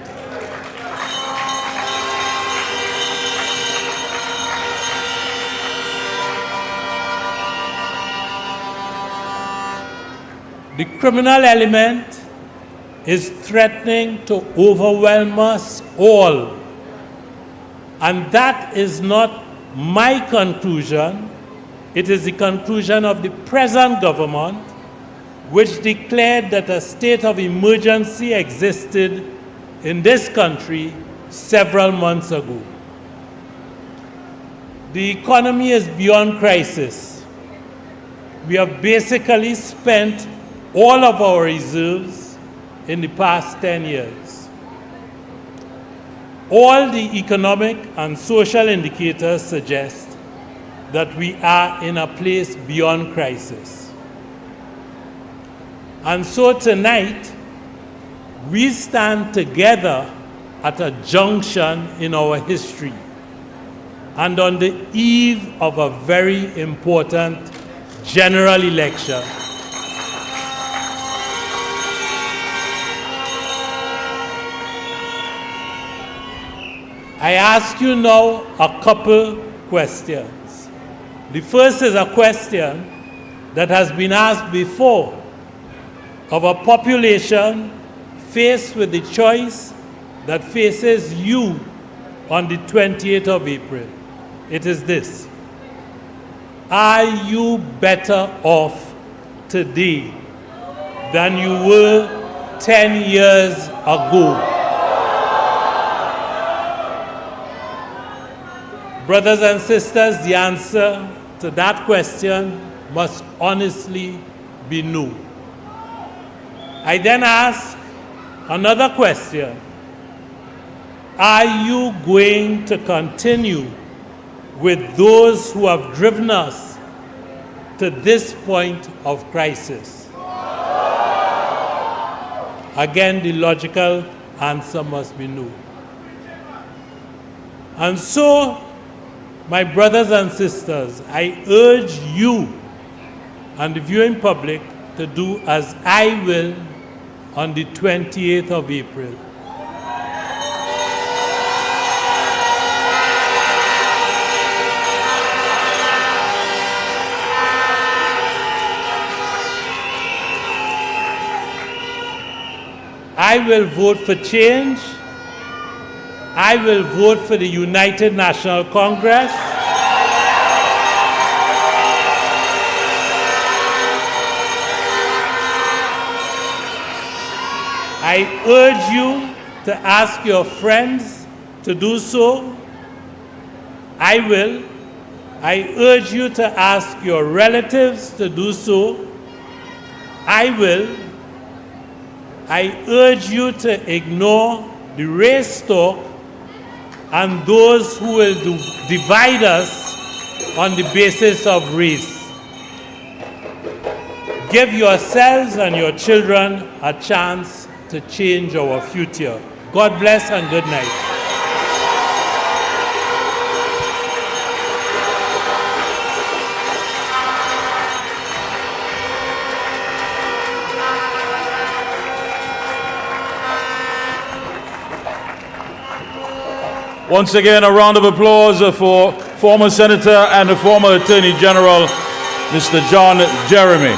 The criminal element is threatening to overwhelm us all. And that is not my conclusion. It is the conclusion of the present government, which declared that a state of emergency existed in this country several months ago. The economy is beyond crisis. We have basically spent all of our reserves in the past 10 years. All the economic and social indicators suggest that we are in a place beyond crisis. And so tonight, we stand together at a junction in our history and on the eve of a very important general election. I ask you now a couple questions. The first is a question that has been asked before of a population faced with the choice that faces you on the 28th of April. It is this: are you better off today than you were 10 years ago? Brothers and sisters, the answer to that question must honestly be no. I then ask another question: are you going to continue with those who have driven us to this point of crisis? Again, the logical answer must be no. And so, my brothers and sisters, I urge you and the viewing public to do as I will on the 28th of April. I will vote for change. I will vote for the United National Congress. I urge you to ask your friends to do so. I will. I urge you to ask your relatives to do so. I will. I urge you to ignore the race talk and those who will divide us on the basis of race. give yourselves and your children a chance to change our future. God bless and good night. Once again, a round of applause for former Senator and the former Attorney General, Mr. John Jeremy.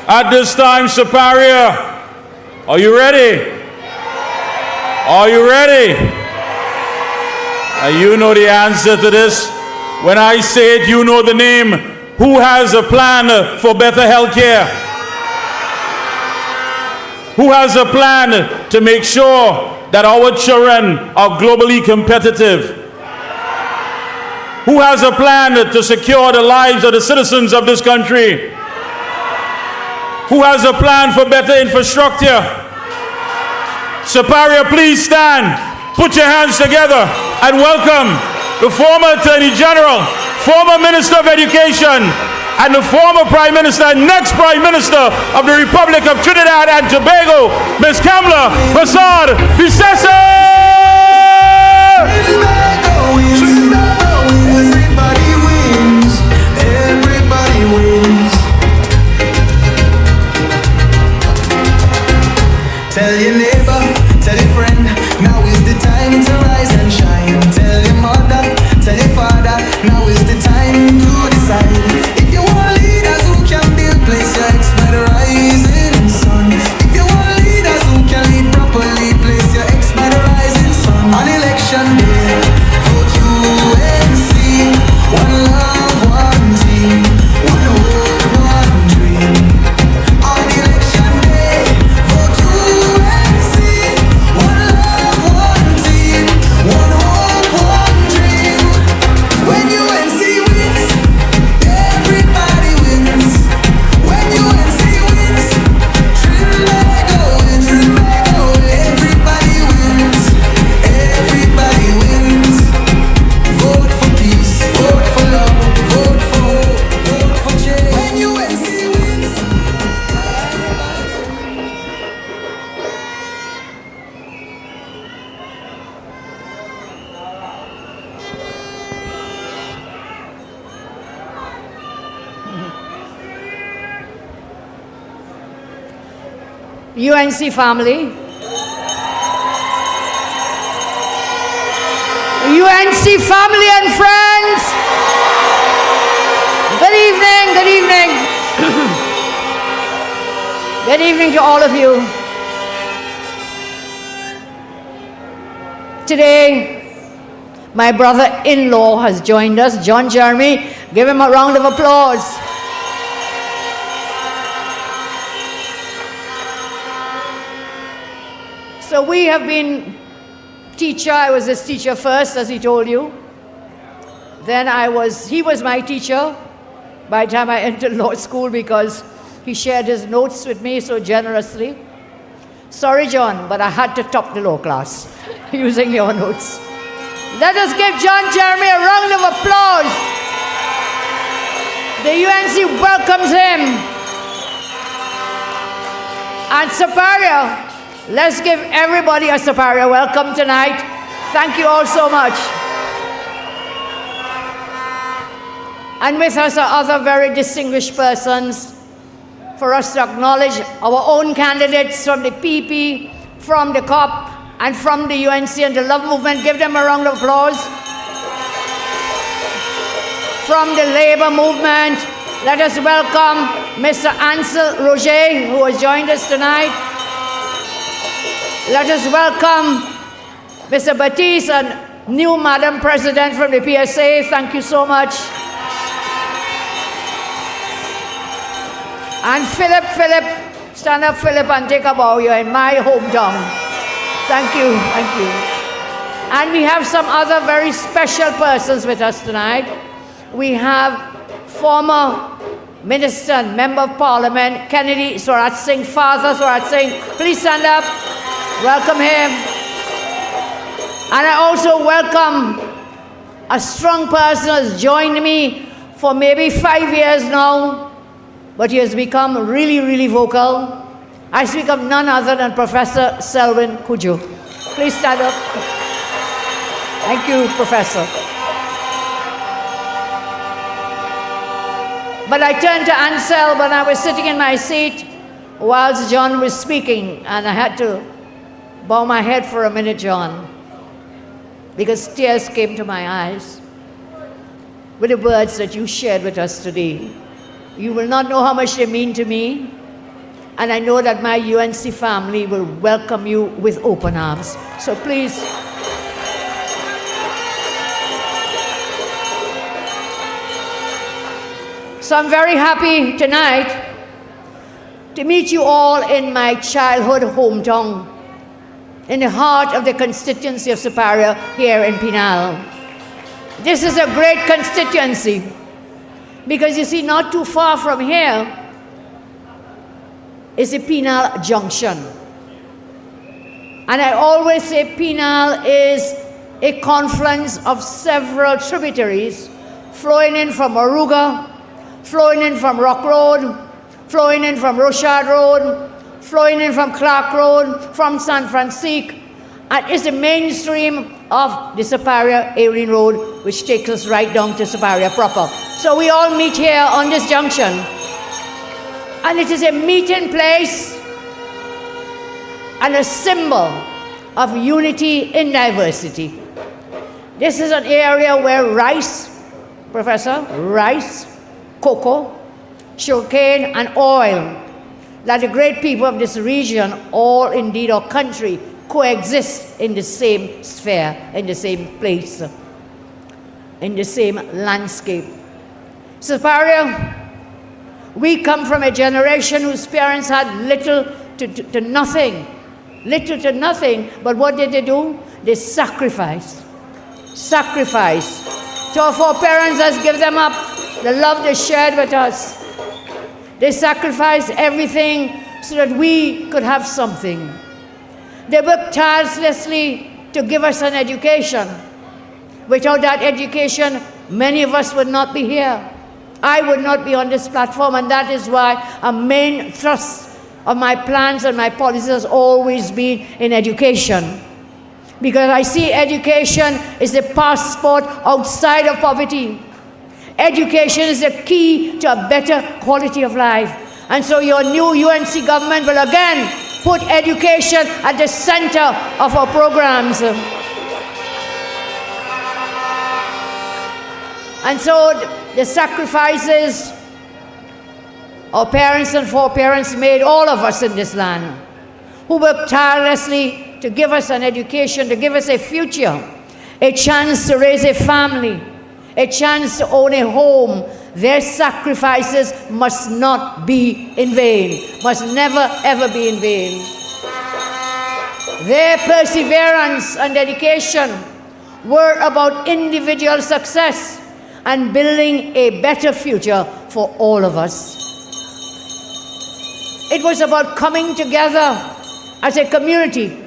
At this time, Superior, are you ready? Are you ready? You know the answer to this. When I say it, you know the name. Who has a plan for better health care? Who has a plan to make sure that our children are globally competitive? Who has a plan to secure the lives of the citizens of this country? Who has a plan for better infrastructure? Superior, please stand. Put your hands together and welcome the former Attorney General, former Minister of Education, and the former Prime Minister and next Prime Minister of the Republic of Trinidad and Tobago, Ms. Kamla Persad-Bissessar! Everybody wins. Everybody wins. Tell your neighbor, tell your friend, now is the time to rise and shine. Tell your mother, tell your father, now is the time to decide. If you want leaders who can build, place your ex by the rising sun. If you want leaders who can lead properly, place your ex by the rising sun. On election day, vote UNC. One love, one team, one hope, one dream. On election day, vote UNC. One love, one team, one hope, one dream. When UNC wins, everybody wins. When UNC wins, Trinidad wins. Everybody wins. Everybody wins. Vote for peace. Vote for love. Vote for hope. Vote for change. When UNC wins, UNC family, UNC family and friends, good evening, good evening. Good evening to all of you. Today, my brother-in-law has joined us, John Jeremy. Give him a round of applause. So we have been teacher. I was his teacher first, as he told you. Then he was my teacher by the time I entered law school, because he shared his notes with me so generously. Sorry, John, but I had to top the law class using your notes. Let us give John Jeremy a round of applause. The UNC welcomes him. And Superior, let's give everybody a Superior welcome tonight. Thank you all so much. And with us are other very distinguished persons for us to acknowledge our own candidates from the PP, from the COP, and from the UNC and the Love Movement. Give them a round of applause. From the Labour Movement, let us welcome Mr. Ansel Roger, who has joined us tonight. Let us welcome Mr. Baptiste and new Madam President from the PSA. Thank you so much. And Philip, stand up, Philip, and take a bow. You're in my hometown. Thank you, thank you. And we have some other very special persons with us tonight. We have former Minister and Member of Parliament, Kennedy Swarat Singh, Father Swarat Singh. Please stand up. Welcome him. And I also welcome a strong person who has joined me for maybe 5 years now, but he has become really, really vocal. I speak of none other than Professor Selwyn Cudjoe. Please stand up. Thank you, Professor. But I turned to Ansel when I was sitting in my seat whilst John was speaking, and I had to bow my head for a minute, John, because tears came to my eyes with the words that you shared with us today. You will not know how much they mean to me, and I know that my UNC family will welcome you with open arms. So please, so I'm very happy tonight to meet you all in my childhood hometown, in the heart of the constituency of Superior here in Penal. This is a great constituency because you see, not too far from here is the Penal Junction. And I always say Penal is a confluence of several tributaries flowing in from Aruga, flowing in from Rock Road, flowing in from Rochard Road, flowing in from Clark Road, from San Francisco, and is the mainstream of the Superior A.A.N Road, which takes us right down to Superior proper. So we all meet here on this junction. And it is a meeting place and a symbol of unity in diversity. This is an area where rice, Professor, rice, cocoa, sugarcane, and oil, that the great people of this region, all indeed our country, coexist in the same sphere, in the same place, in the same landscape. Superior, we come from a generation whose parents had little to nothing, but what did they do? They sacrificed. To our foreparents has given them up the love they shared with us. They sacrificed everything so that we could have something. They worked tirelessly to give us an education. Without that education, many of us would not be here. I would not be on this platform, and that is why a main thrust of my plans and my policies has always been in education. Because I see education is the passport outside of poverty. Education is the key to a better quality of life. And so your new UNC government will again put education at the center of our programs. And so the sacrifices our parents and foreparents made, all of us in this land, who worked tirelessly to give us an education, to give us a future, a chance to raise a family, a chance to own a home, their sacrifices must not be in vain, must never ever be in vain. Their perseverance and dedication were about individual success and building a better future for all of us. It was about coming together as a community,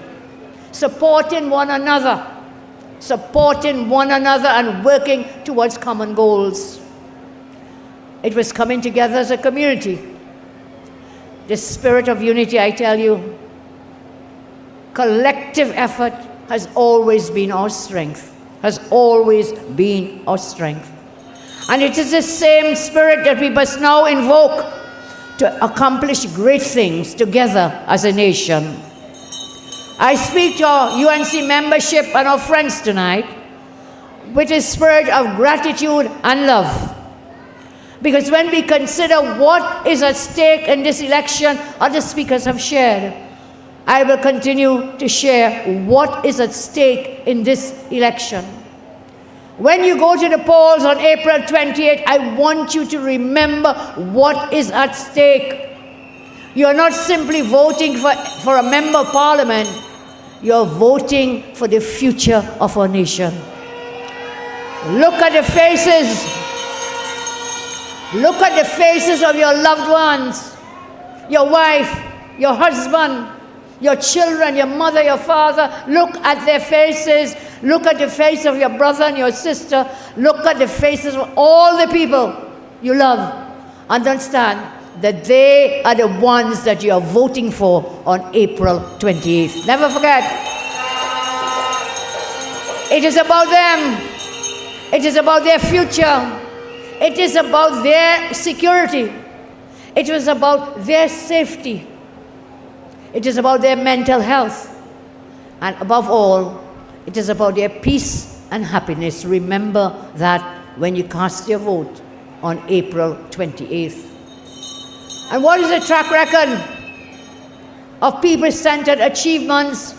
supporting one another and working towards common goals. It was coming together as a community. The spirit of unity, I tell you, collective effort has always been our strength, has always been our strength. And it is the same spirit that we must now invoke to accomplish great things together as a nation. I speak to our UNC membership and our friends tonight with a spirit of gratitude and love. Because when we consider what is at stake in this election, other speakers have shared, I will continue to share what is at stake in this election. When you go to the polls on April 28th, I want you to remember what is at stake. You're not simply voting for a member of parliament, you're voting for the future of our nation. Look at the faces. Look at the faces of your loved ones, your wife, your husband, your children, your mother, your father. Look at their faces. Look at the face of your brother and your sister. Look at the faces of all the people you love. Understand that they are the ones that you are voting for on April 28th. Never forget. It is about them. It is about their future. It is about their security. It is about their safety. It is about their mental health. And above all, it is about their peace and happiness. Remember that when you cast your vote on April 28th. And what is the track record of people-centered achievements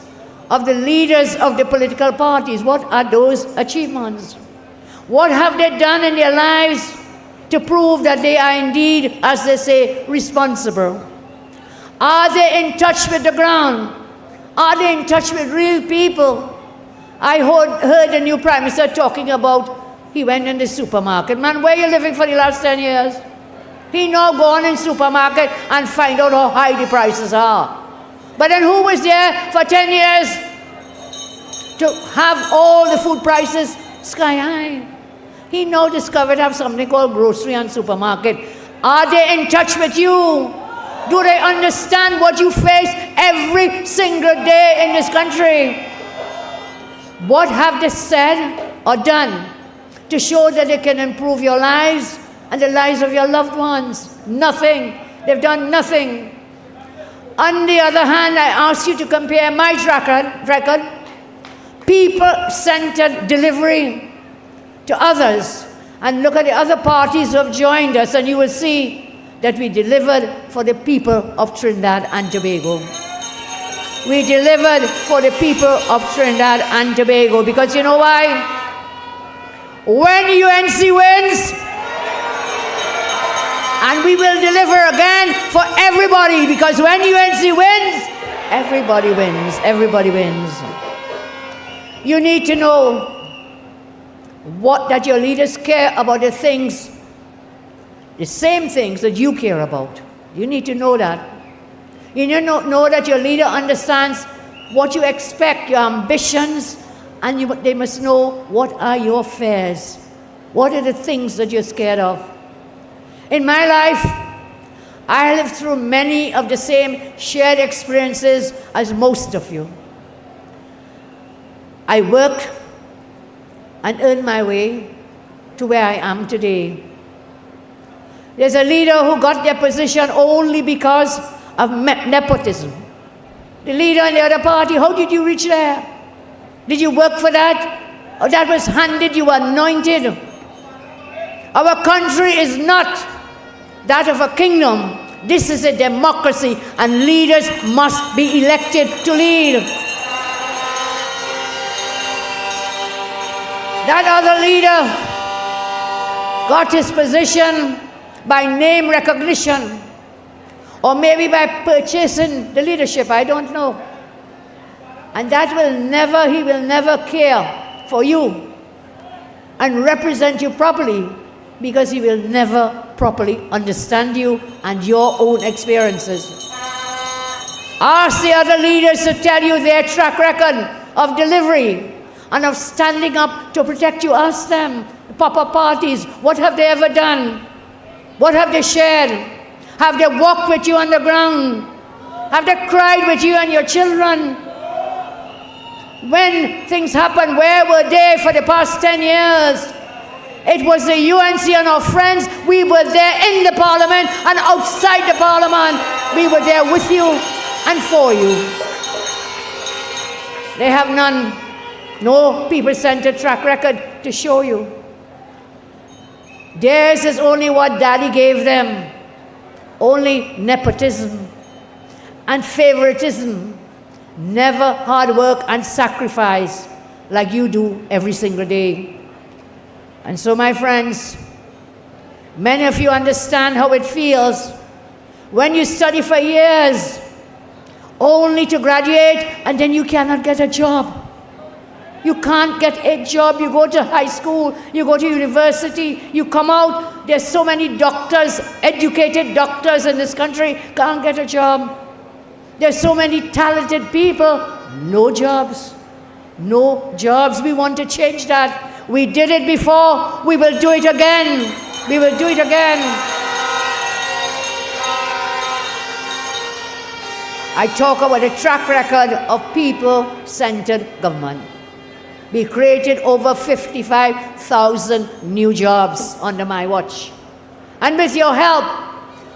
of the leaders of the political parties? What are those achievements? What have they done in their lives to prove that they are indeed, as they say, responsible? Are they in touch with the ground? Are they in touch with real people? I heard the new Prime Minister talking about, he went in the supermarket. Man, where are you living for the last 10 years? He now gone in supermarket and find out how high the prices are. But then who was there for 10 years to have all the food prices sky high? He now discovered have something called grocery and supermarket. Are they in touch with you? Do they understand what you face every single day in this country? What have they said or done to show that they can improve your lives and the lives of your loved ones? Nothing. They've done nothing. On the other hand, I ask you to compare my track record, people-centered delivery, to others, and look at the other parties who have joined us, and you will see that we delivered for the people of Trinidad and Tobago. We delivered for the people of Trinidad and Tobago, because you know why? When UNC wins, and we will deliver again for everybody, because when UNC wins, everybody wins. Everybody wins. You need to know that your leaders care about the things, the same things that you care about. You need to know that. You need to know that your leader understands what you expect, your ambitions, and they must know what are your fears. What are the things that you're scared of? In my life, I lived through many of the same shared experiences as most of you. I worked and earned my way to where I am today. There's a leader who got their position only because of nepotism. The leader in the other party, how did you reach there? Did you work for that? Or that was handed, you were anointed? Our country is not that of a kingdom. This is a democracy, and leaders must be elected to lead. That other leader got his position by name recognition, or maybe by purchasing the leadership, I don't know. And that he will never care for you and represent you properly, because he will never properly understand you and your own experiences. Ask the other leaders to tell you their track record of delivery and of standing up to protect you. Ask them, the Papa parties, what have they ever done? What have they shared? Have they walked with you on the ground? Have they cried with you and your children? When things happened, where were they for the past 10 years? It was the UNC and our friends. We were there in the parliament and outside the parliament. We were there with you and for you. They have no people-centered track record to show you. Theirs is only what daddy gave them. Only nepotism and favoritism. Never hard work and sacrifice like you do every single day. And so, my friends, many of you understand how it feels when you study for years only to graduate and then you cannot get a job. You can't get a job. You go to high school, you go to university, you come out, there's so many doctors, educated doctors in this country, can't get a job. There's so many talented people, no jobs. no jobs. We want to change that. We did it before. We will do it again. We will do it again. I talk about a track record of people-centered government. We created over 55,000 new jobs under my watch. And with your help,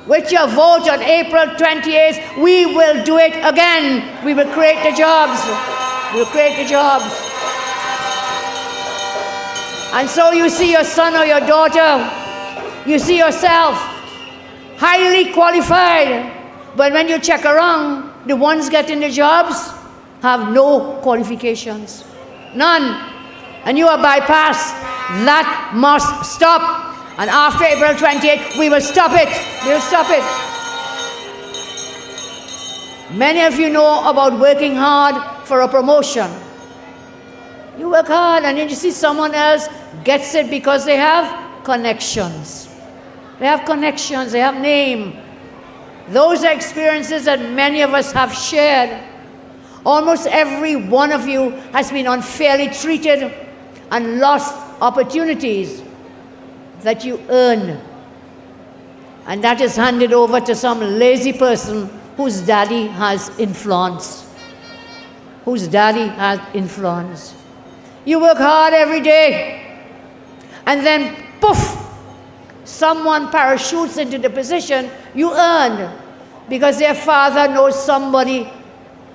with your vote on April 28th, we will do it again. We will create the jobs. We will create the jobs. And so you see your son or your daughter, you see yourself highly qualified, but when you check around, the ones getting the jobs have no qualifications. None. And you are bypassed. That must stop. And after April 28th, we will stop it. We will stop it. Many of you know about working hard for a promotion. You work hard and then you see someone else gets it because they have connections. They have connections, they have name. Those are experiences that many of us have shared. Almost every one of you has been unfairly treated and lost opportunities that you earn. And that is handed over to some lazy person whose daddy has influence. Whose daddy has influence. You work hard every day, and then poof, someone parachutes into the position you earned because their father knows somebody,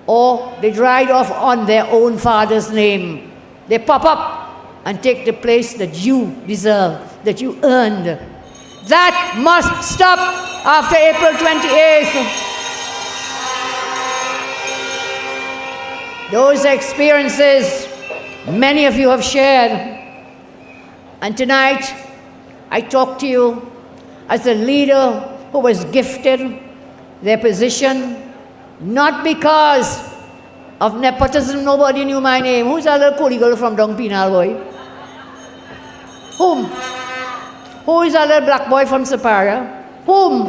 or they ride off on their own father's name. They pop up and take the place that you deserve, that you earned. That must stop after April 28th. Those experiences many of you have shared. And tonight, I talk to you as a leader who was gifted their position, not because of nepotism. Nobody knew my name. Who's that little coolie girl from Dong Penal, boy? Whom? Who is that little black boy from Siparia? Whom?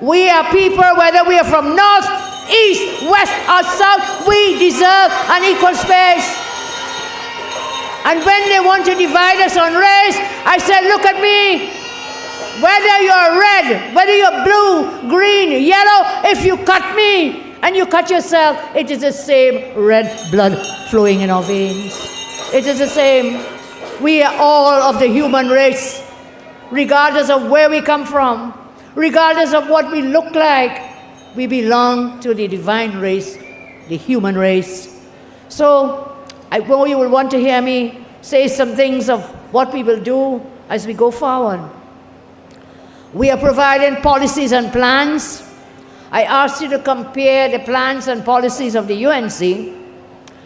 We are people, whether we are from north, east, west, or south, we deserve an equal space. And when they want to divide us on race, I said, look at me. Whether you're red, whether you're blue, green, yellow, if you cut me and you cut yourself, it is the same red blood flowing in our veins. It is the same. We are all of the human race, regardless of where we come from, regardless of what we look like. We belong to the divine race, the human race. So I know you will want to hear me say some things of what we will do as we go forward. We are providing policies and plans. I asked you to compare the plans and policies of the UNC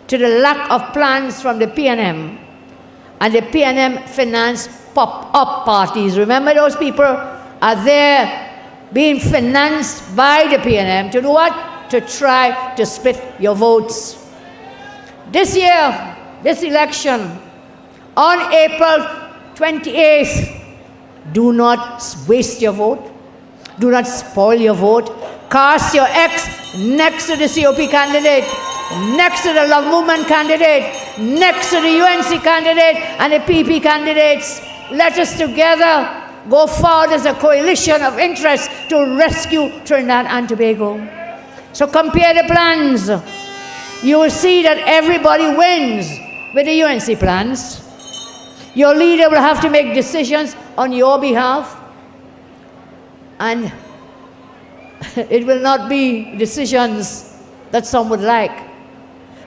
to the lack of plans from the PNM and the PNM finance pop-up parties. Remember, those people are there being financed by the PNM to do what? To try to split your votes. This year, this election, on April 28th, do not waste your vote. Do not spoil your vote. Cast your X next to the COP candidate, next to the Love Movement candidate, next to the UNC candidate and the PP candidates. Let us together go forward as a coalition of interest to rescue Trinidad and Tobago. So compare the plans. You will see that everybody wins with the UNC plans. Your leader will have to make decisions on your behalf. And it will not be decisions that some would like.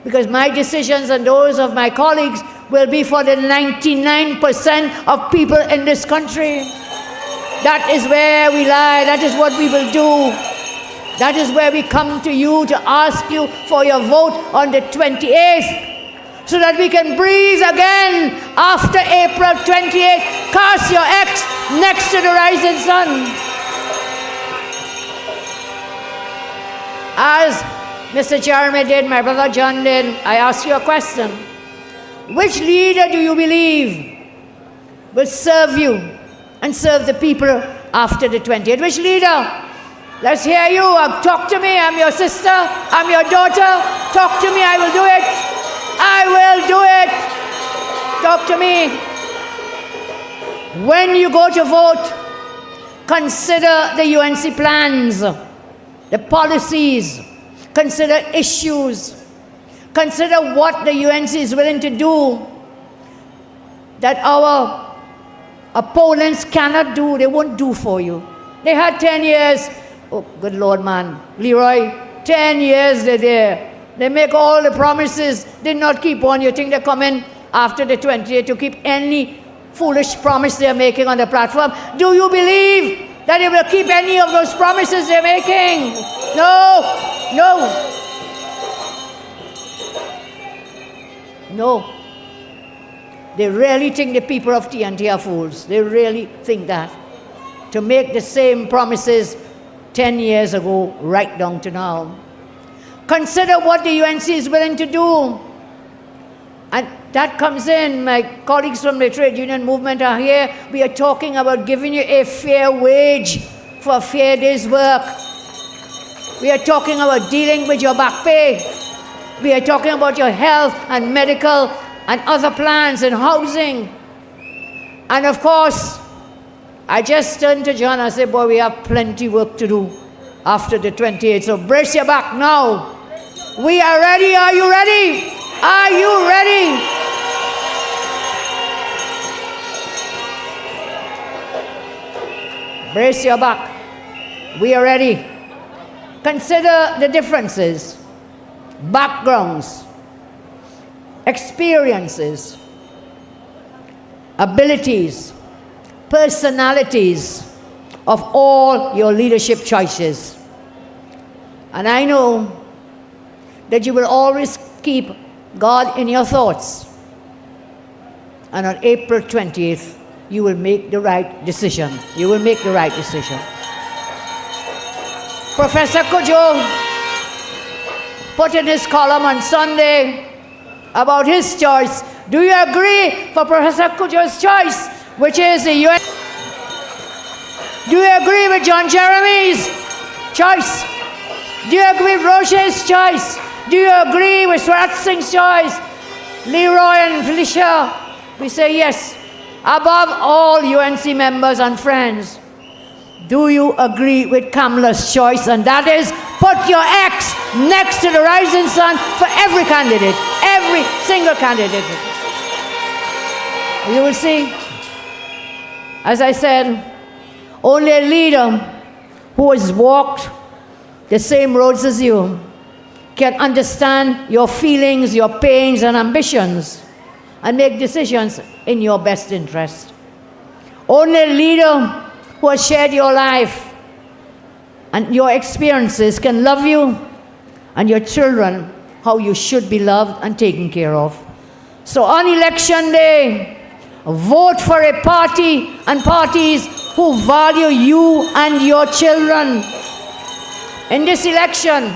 Because my decisions and those of my colleagues will be for the 99% of people in this country. That is where we lie. That is what we will do. That is where we come to you to ask you for your vote on the 28th so that we can breathe again after April 28th. Cast your X next to the rising sun. As Mr. Jeremy did, my brother John did, I ask you a question. Which leader do you believe will serve you and serve the people after the 28th? Which leader? Let's hear you. Talk to me. I'm your sister. I'm your daughter. Talk to me. I will do it. I will do it. Talk to me. When you go to vote, consider the UNC plans, the policies, consider issues, consider what the UNC is willing to do that our opponents cannot do, they won't do for you. They had 10 years. Oh, good Lord, man. Leroy, 10 years they're there. They make all the promises, did not keep on. You think they come in after the 28th to keep any foolish promise they're making on the platform? Do you believe that they will keep any of those promises they're making? No, no. No. They really think the people of TNT are fools. They really think that. To make the same promises 10 years ago, right down to now. Consider what the UNC is willing to do. And that comes in, my colleagues from the trade union movement are here. We are talking about giving you a fair wage for a fair day's work. We are talking about dealing with your back pay. We are talking about your health and medical and other plans and housing. And of course, I just turned to John and said, boy, we have plenty work to do after the 28th. So brace your back now. We are ready. Are you ready? Are you ready? Brace your back. We are ready. Consider the differences, backgrounds, experiences, abilities, personalities of all your leadership choices. And I know that you will always keep God in your thoughts. And on April 20th, you will make the right decision. You will make the right decision. Professor Cudjoe put in his column on Sunday about his choice. Do you agree for Professor Cudjoe's choice, which is the UN? Do you agree with John Jeremy's choice? Do you agree with Roche's choice? Do you agree with Swarat Singh's choice? Leroy and Felicia, we say yes. Above all UNC members and friends, do you agree with Kamla's choice? And that is, put your X next to the rising sun for every candidate, every single candidate. You will see, as I said, only a leader who has walked the same roads as you can understand your feelings, your pains and ambitions and make decisions in your best interest. Only a leader who has shared your life and your experiences can love you and your children how you should be loved and taken care of. So on election day, vote for a party and parties who value you and your children. In this election,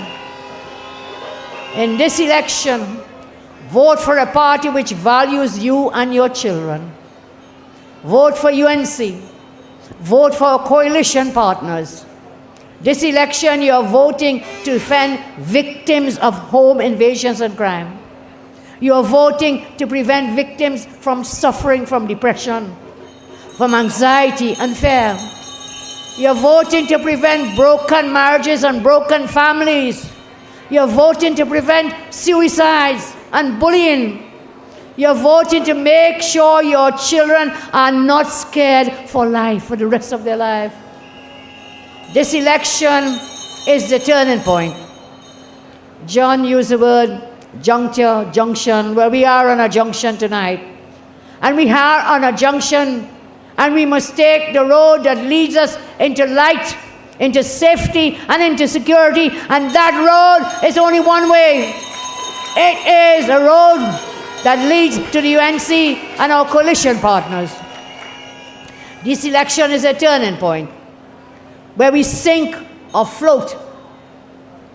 vote for a party which values you and your children. Vote for UNC. Vote for coalition partners. This election, you are voting to defend victims of home invasions and crime. You are voting to prevent victims from suffering from depression, from anxiety and fear. You are voting to prevent broken marriages and broken families. You are voting to prevent suicides and bullying. You are voting to make sure your children are not scared for life, for the rest of their life. This election is the turning point. John used the word juncture, junction. Well, we are on a junction tonight. And we are on a junction, and we must take the road that leads us into light, into safety, and into security. And that road is only one way. It is a road that leads to the UNC and our coalition partners. This election is a turning point where we sink or float,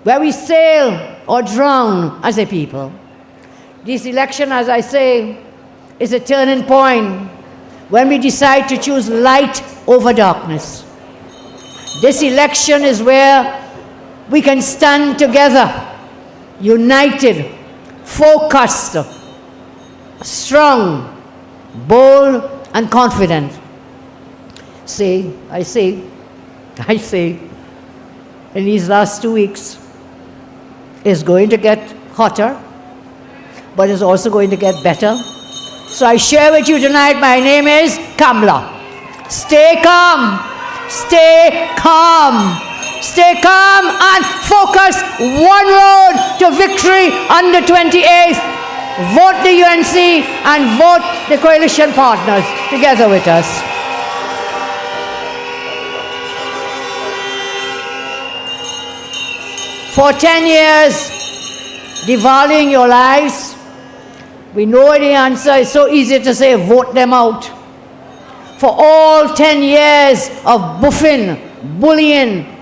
where we sail or drown as a people. This election, as I say, is a turning point when we decide to choose light over darkness. This election is where we can stand together, united, focused, strong, bold, and confident. I say, in these last 2 weeks, it's going to get hotter, but it's also going to get better. So I share with you tonight, my name is Kamla. Stay calm, stay calm. Stay calm and focus. One road to victory on the 28th. Vote the UNC and vote the coalition partners together with us. For 10 years, devaluing your lives, we know the answer. It's so easy to say, vote them out. For all 10 years of buffing, bullying,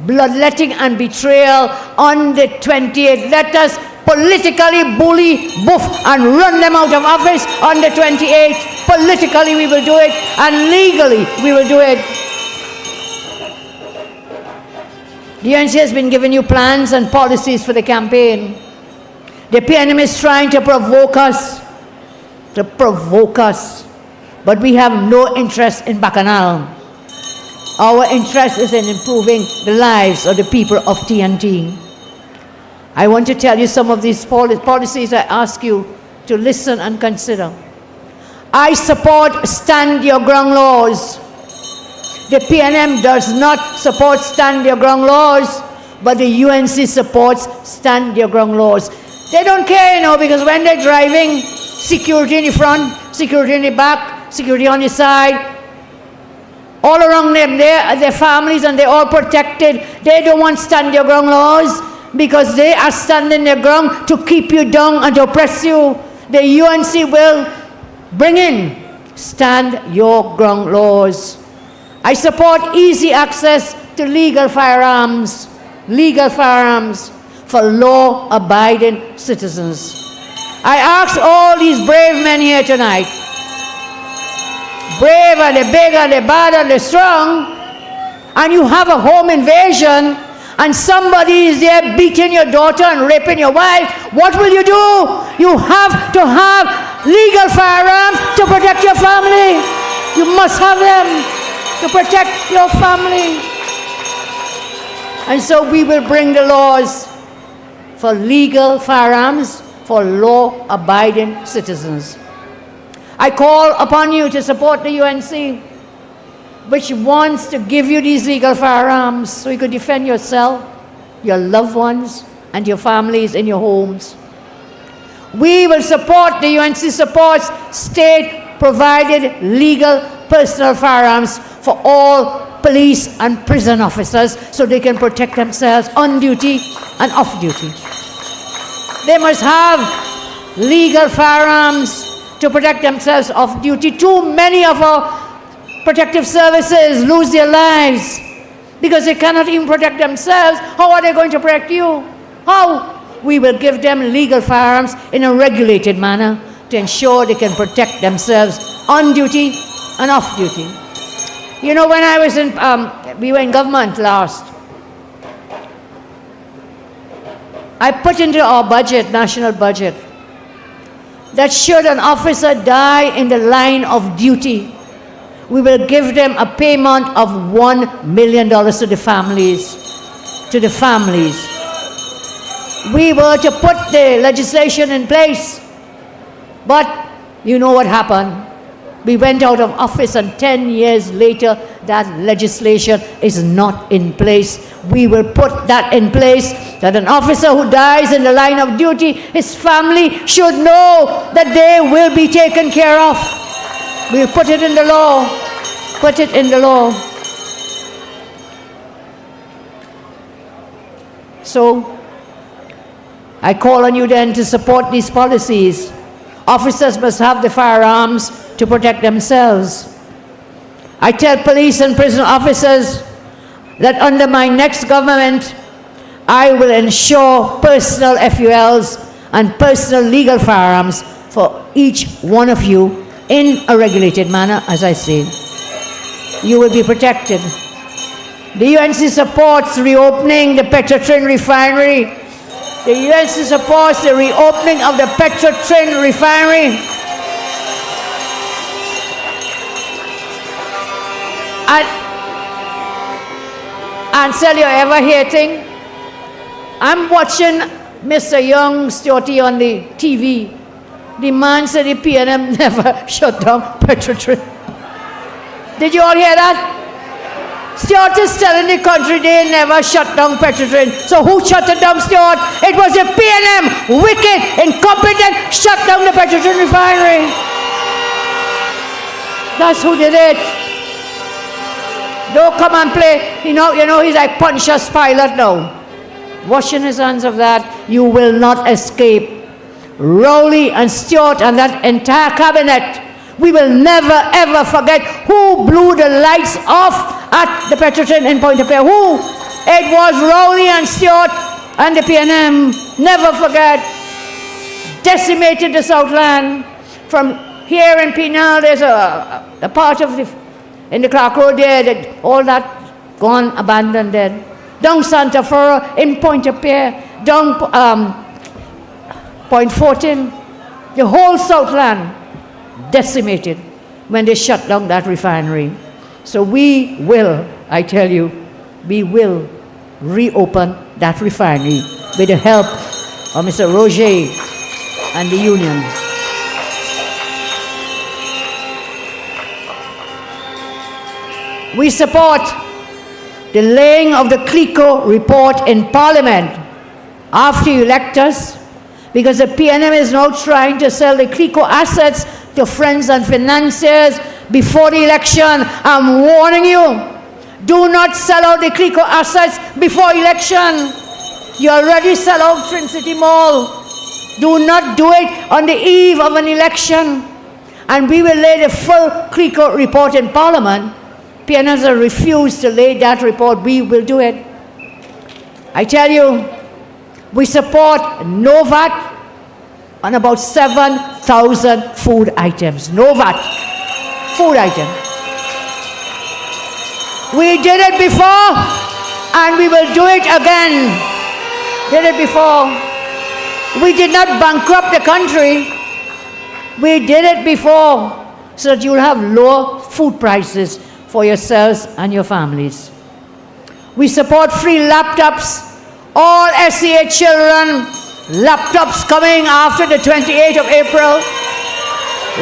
bloodletting and betrayal on the 28th. Let us politically bully, buff and run them out of office on the 28th. Politically we will do it and legally we will do it. The UNC has been giving you plans and policies for the campaign. The PNM is trying to provoke us, but we have no interest in Bacchanal. Our interest is in improving the lives of the people of TNT. I want to tell you some of these policies. I ask you to listen and consider. I support stand your ground laws. The PNM does not support stand your ground laws, but the UNC supports stand your ground laws. They don't care, because when they're driving, security in the front, security in the back, security on the side, all around them, their families, and they're all protected. They don't want stand your ground laws because they are standing their ground to keep you down and to oppress you. The UNC will bring in stand your ground laws. I support easy access to legal firearms for law-abiding citizens. I ask all these brave men here tonight, brave and the big and the bad and the strong, and you have a home invasion and somebody is there beating your daughter and raping your wife, what will you do? You have to have legal firearms to protect your family. You must have them to protect your family. And so we will bring the laws for legal firearms for law-abiding citizens. I call upon you to support the UNC, which wants to give you these legal firearms so you could defend yourself, your loved ones, and your families in your homes. We will support, the UNC supports state-provided legal personal firearms for all police and prison officers so they can protect themselves on duty and off duty. They must have legal firearms to protect themselves off duty. Too many of our protective services lose their lives because they cannot even protect themselves. How are they going to protect you? How? We will give them legal firearms in a regulated manner to ensure they can protect themselves on duty and off duty. When I was we were in government last, I put into our budget, national budget, that should an officer die in the line of duty, we will give them a payment of $1 million to the families. We were to put the legislation in place, but you know what happened? We went out of office and 10 years later, that legislation is not in place. We will put that in place, that an officer who dies in the line of duty, his family should know that they will be taken care of. We'll put it in the law. Put it in the law. So, I call on you then to support these policies. Officers must have the firearms to protect themselves. I tell police and prison officers that under my next government, I will ensure personal FULs and personal legal firearms for each one of you in a regulated manner, as I say. You will be protected. The UNC supports reopening the Petrotrin refinery. The UNC supports the reopening of the Petrotrin refinery Ansel, you ever hear thing? I'm watching Mr. Young Stewarty on the TV. The man said the PNM never shut down Petrotrin. Did you all hear that? Stewart is telling the country they never shut down Petrotrin. So who shut it down, Stewart? It was the PNM, wicked, incompetent, shut down the Petrotrin refinery. That's who did it. Don't come and play. You know he's like Pontius Pilate now. Washing his hands of that. You will not escape. Rowley and Stewart and that entire cabinet. We will never ever forget who blew the lights off at the Petrotrin in Point-à-Pierre. Who? It was Rowley and Stewart and the PNM. Never forget. Decimated the Southland. From here in Pinal, there's a part of in the Clark Road there, that all that gone, abandoned, dead. Down Santa Fora, in Point-à-Pierre, down Point 14, the whole Southland decimated when they shut down that refinery. So we will, I tell you, we will reopen that refinery with the help of Mr. Roger and the union. We support the laying of the CLICO report in Parliament after you elect us, because the PNM is now trying to sell the CLICO assets to friends and financiers before the election. I'm warning you, do not sell out the CLICO assets before election. You already sell out Trinity Mall. Do not do it on the eve of an election. And we will lay the full CLICO report in Parliament. PNM has refused to lay that report. We will do it. I tell you, we support no VAT on about 7,000 food items. No VAT. Food items. We did it before, and we will do it again. Did it before. We did not bankrupt the country. We did it before, so that you'll have lower food prices for yourselves and your families. We support free laptops. All SCA children, laptops coming after the 28th of April.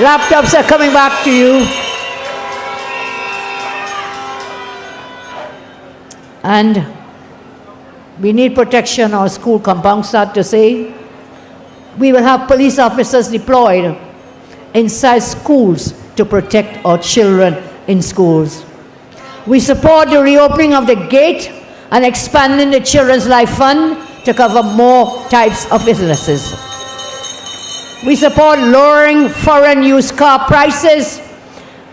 Laptops are coming back to you. And we need protection. Our school compounds start to say. We will have police officers deployed inside schools to protect our children in schools. We support the reopening of the gate and expanding the Children's Life Fund to cover more types of illnesses. We support lowering foreign used car prices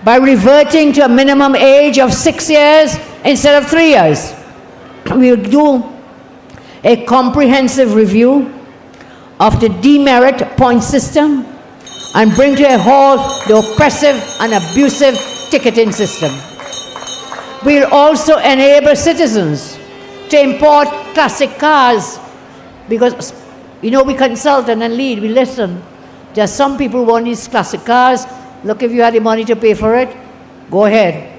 by reverting to a minimum age of 6 years instead of 3 years. We will do a comprehensive review of the demerit point system and bring to a halt the oppressive and abusive ticketing system. We'll also enable citizens to import classic cars, because, you know, we consult and then lead, we listen. There's some people who want these classic cars. Look, if you had the money to pay for it, go ahead.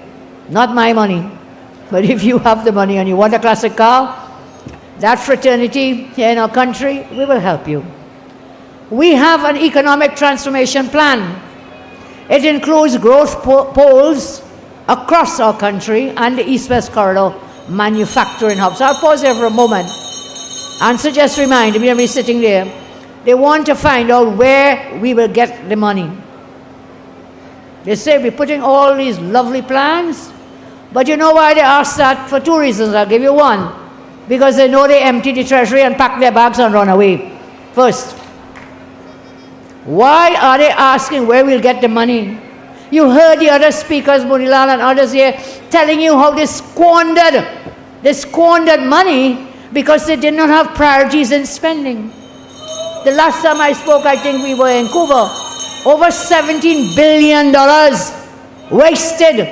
Not my money. But if you have the money and you want a classic car, that fraternity here in our country, we will help you. We have an economic transformation plan. It includes growth poles across our country and the East-West Corridor manufacturing hubs. I'll pause there for a moment and so just remind me, sitting there, they want to find out where we will get the money. They say we're putting all these lovely plans, but you know why they ask that? For two reasons. I'll give you one. Because they know they empty the treasury and pack their bags and run away. First, why are they asking where we'll get the money? You heard the other speakers, Munilal and others here, telling you how they squandered money because they did not have priorities in spending. The last time I spoke, I think we were in Cuba. Over $17 billion wasted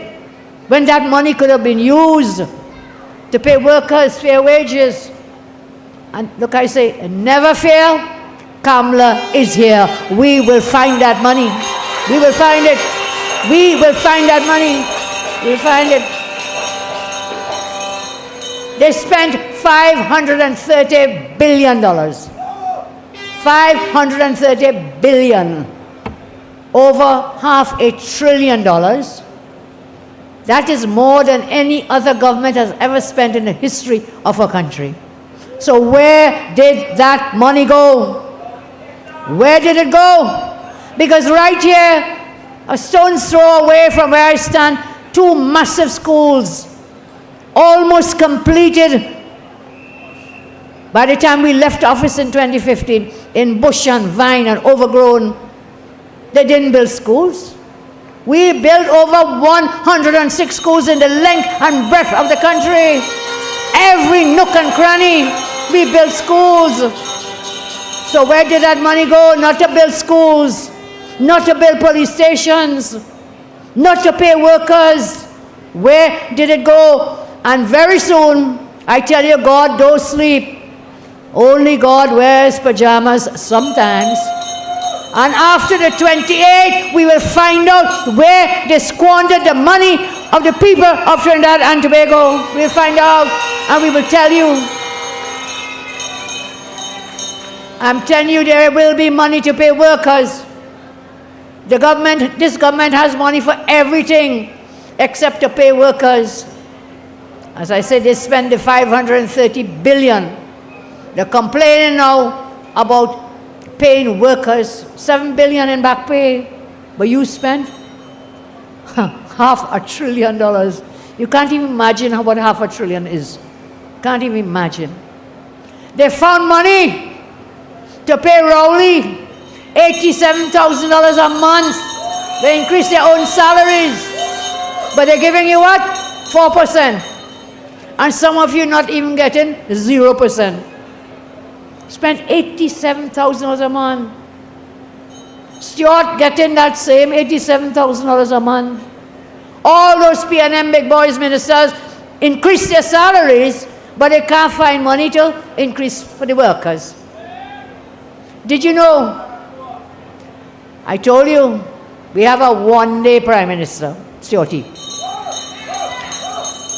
when that money could have been used to pay workers fair wages. And look, I say, never fear, Kamla is here. We will find that money. We will find it. We will find that money. We'll find it. They spent $530 billion. $530 billion. Over $500 billion. That is more than any other government has ever spent in the history of our country. So where did that money go? Where did it go? Because right here, a stone's throw away from where I stand, 2 massive schools, almost completed by the time we left office in 2015, in bush and vine and overgrown. They didn't build schools. We built over 106 schools in the length and breadth of the country. Every nook and cranny, we built schools. So where did that money go? Not to build schools, not to build police stations, not to pay workers. Where did it go? And very soon, I tell you, God don't sleep. Only God wears pajamas sometimes. And after the 28th, we will find out where they squandered the money of the people of Trinidad and Tobago. We'll find out and we will tell you. I'm telling you, there will be money to pay workers. The government, this government has money for everything except to pay workers. As I said, they spend the $530 billion. They're complaining now about paying workers $7 billion in back pay, but you spent $500 billion. You can't even imagine what $500 billion is. Can't even imagine. They found money to pay Rowley $87,000 a month. They increased their own salaries, but they're giving you what? 4%. And some of you not even getting 0%. Spent $87,000 a month. Stuart getting that same $87,000 a month. All those PNM big boys ministers increase their salaries, but they can't find money to increase for the workers. Did you know? I told you, we have a one-day Prime Minister, Stuarty.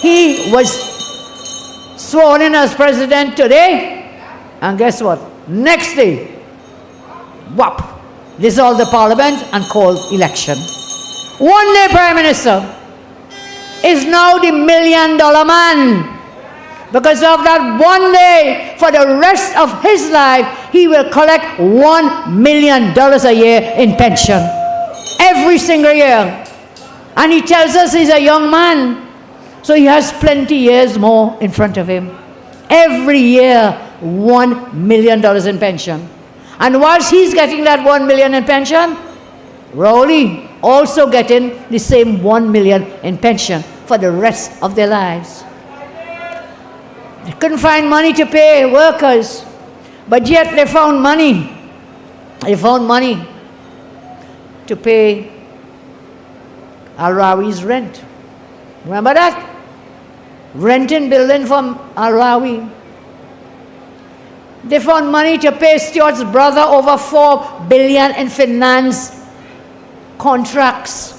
He was sworn in as president today. And guess what? Next day, whop, dissolve the parliament and call election. One day Prime Minister is now the $1 million man. Because of that one day, for the rest of his life, he will collect $1 million a year in pension. Every single year. And he tells us he's a young man. So he has plenty years more in front of him. Every year, $1 million in pension. And whilst he's getting that $1 million in pension, Rowley also getting the same $1 million in pension for the rest of their lives. They couldn't find money to pay workers, but yet they found money. They found money to pay Al-Rawi's rent. Remember that? Renting building from Al-Rawi. They found money to pay Stuart's brother over $4 billion in finance contracts.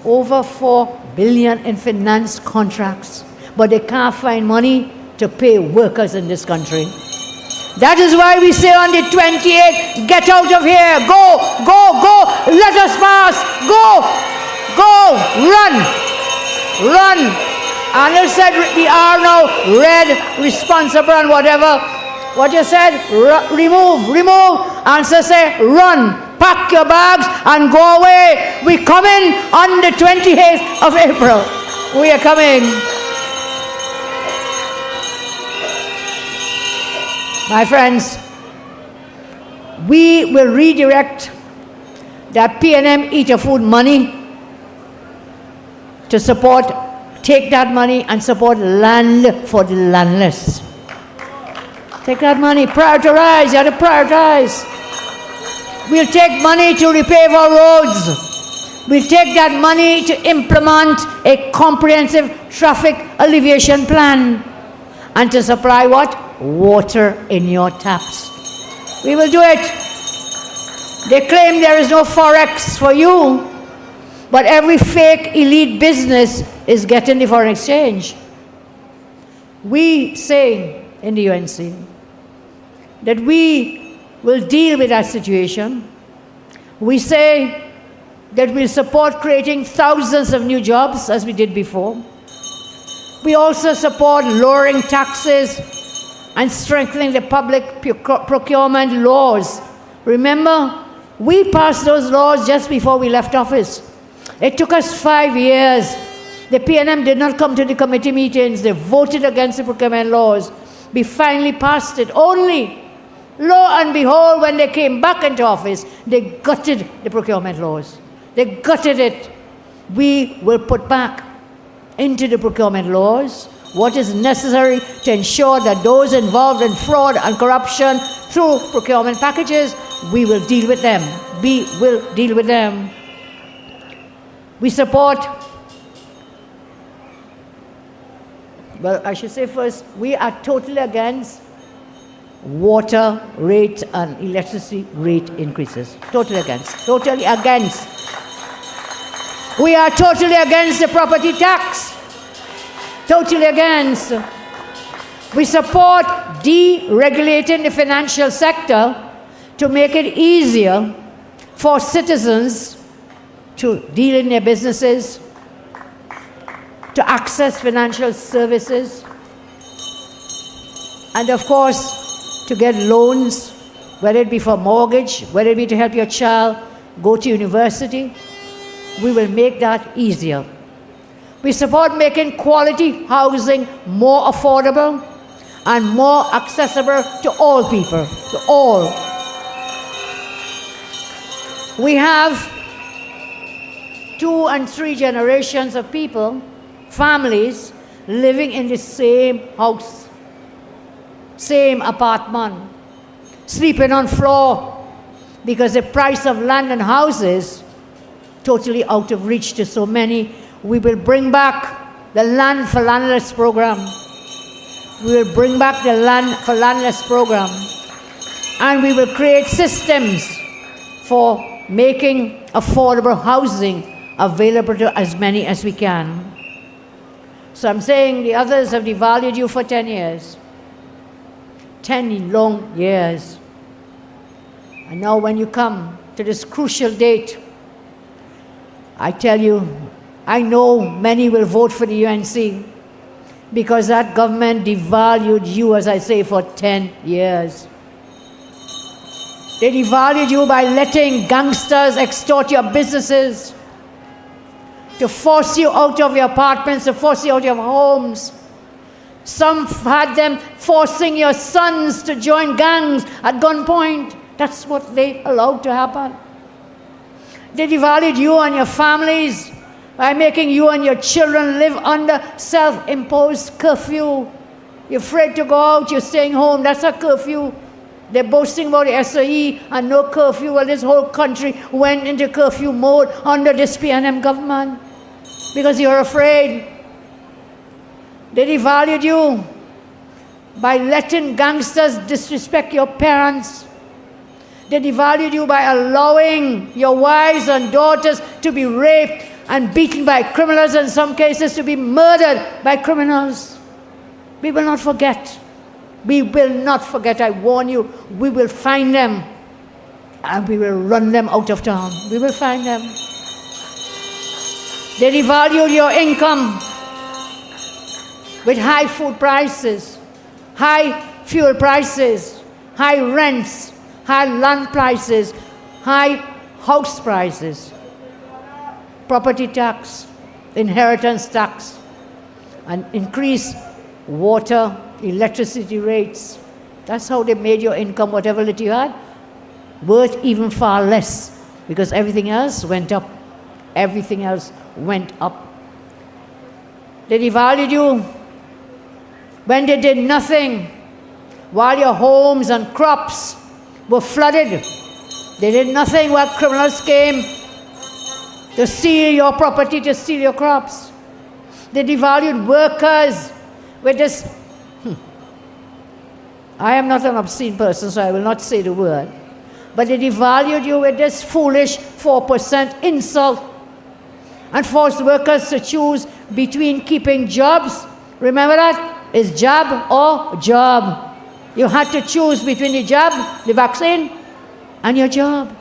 Over $4 billion in finance contracts. But they can't find money to pay workers in this country. That is why we say on the 28th, get out of here, go, go, go, let us pass, go, go, run, run. And they said we are now red, responsible and whatever. What you said, remove, remove. Answer say, run, pack your bags and go away. We coming on the 28th of April. We are coming. My friends, we will redirect that PNM Eat a Food money to support, take that money and support land for the landless. Take that money, prioritize, you have to prioritize. We'll take money to repave our roads. We'll take that money to implement a comprehensive traffic alleviation plan and to supply what? Water in your taps. We will do it. They claim there is no forex for you. But every fake elite business is getting the foreign exchange. We say in the UNC that we will deal with that situation. We say that we'll support creating thousands of new jobs as we did before. We also support lowering taxes and strengthening the public procurement laws. Remember, we passed those laws just before we left office. It took us 5 years. The PNM did not come to the committee meetings. They voted against the procurement laws. We finally passed it. Only, lo and behold, when they came back into office, they gutted the procurement laws. They gutted it. We will put back into the procurement laws what is necessary to ensure that those involved in fraud and corruption through procurement packages, we will deal with them. We will deal with them. We support, well, I should say first, we are totally against water rate and electricity rate increases. Totally against. Totally against. We are totally against the property tax. Totally against. We support deregulating the financial sector to make it easier for citizens to deal in their businesses, to access financial services, and of course, to get loans, whether it be for mortgage, whether it be to help your child go to university. We will make that easier. We support making quality housing more affordable and more accessible to all people, to all. We have 2 and 3 generations of people, families, living in the same house, same apartment, sleeping on floor because the price of land and houses totally out of reach to so many. We will bring back the Land for Landless program. We will bring back the Land for Landless program. And we will create systems for making affordable housing available to as many as we can. So I'm saying the others have devalued you for 10 years. 10 long years. And now when you come to this crucial date, I tell you, I know many will vote for the UNC because that government devalued you, as I say, for 10 years. They devalued you by letting gangsters extort your businesses, to force you out of your apartments, to force you out of your homes. Some had them forcing your sons to join gangs at gunpoint. That's what they allowed to happen. They devalued you and your families by making you and your children live under self-imposed curfew. You're afraid to go out, you're staying home, that's a curfew. They're boasting about the SOE and no curfew. Well, this whole country went into curfew mode under this PNM government because you're afraid. They devalued you by letting gangsters disrespect your parents. They devalued you by allowing your wives and daughters to be raped and beaten by criminals, in some cases to be murdered by criminals. We will not forget. We will not forget, I warn you. We will find them and we will run them out of town. We will find them. They devalued your income with high food prices, high fuel prices, high rents, high land prices, high house prices, property tax, inheritance tax, and increased water, electricity rates. That's how they made your income, whatever little you had, worth even far less because everything else went up. Everything else went up. They devalued you when they did nothing while your homes and crops were flooded. They did nothing while criminals came to steal your property, to steal your crops. They devalued workers with this. I am not an obscene person, so I will not say the word. But they devalued you with this foolish 4% insult and forced workers to choose between keeping jobs. Remember that? It's job or job. You had to choose between the job, the vaccine, and your job.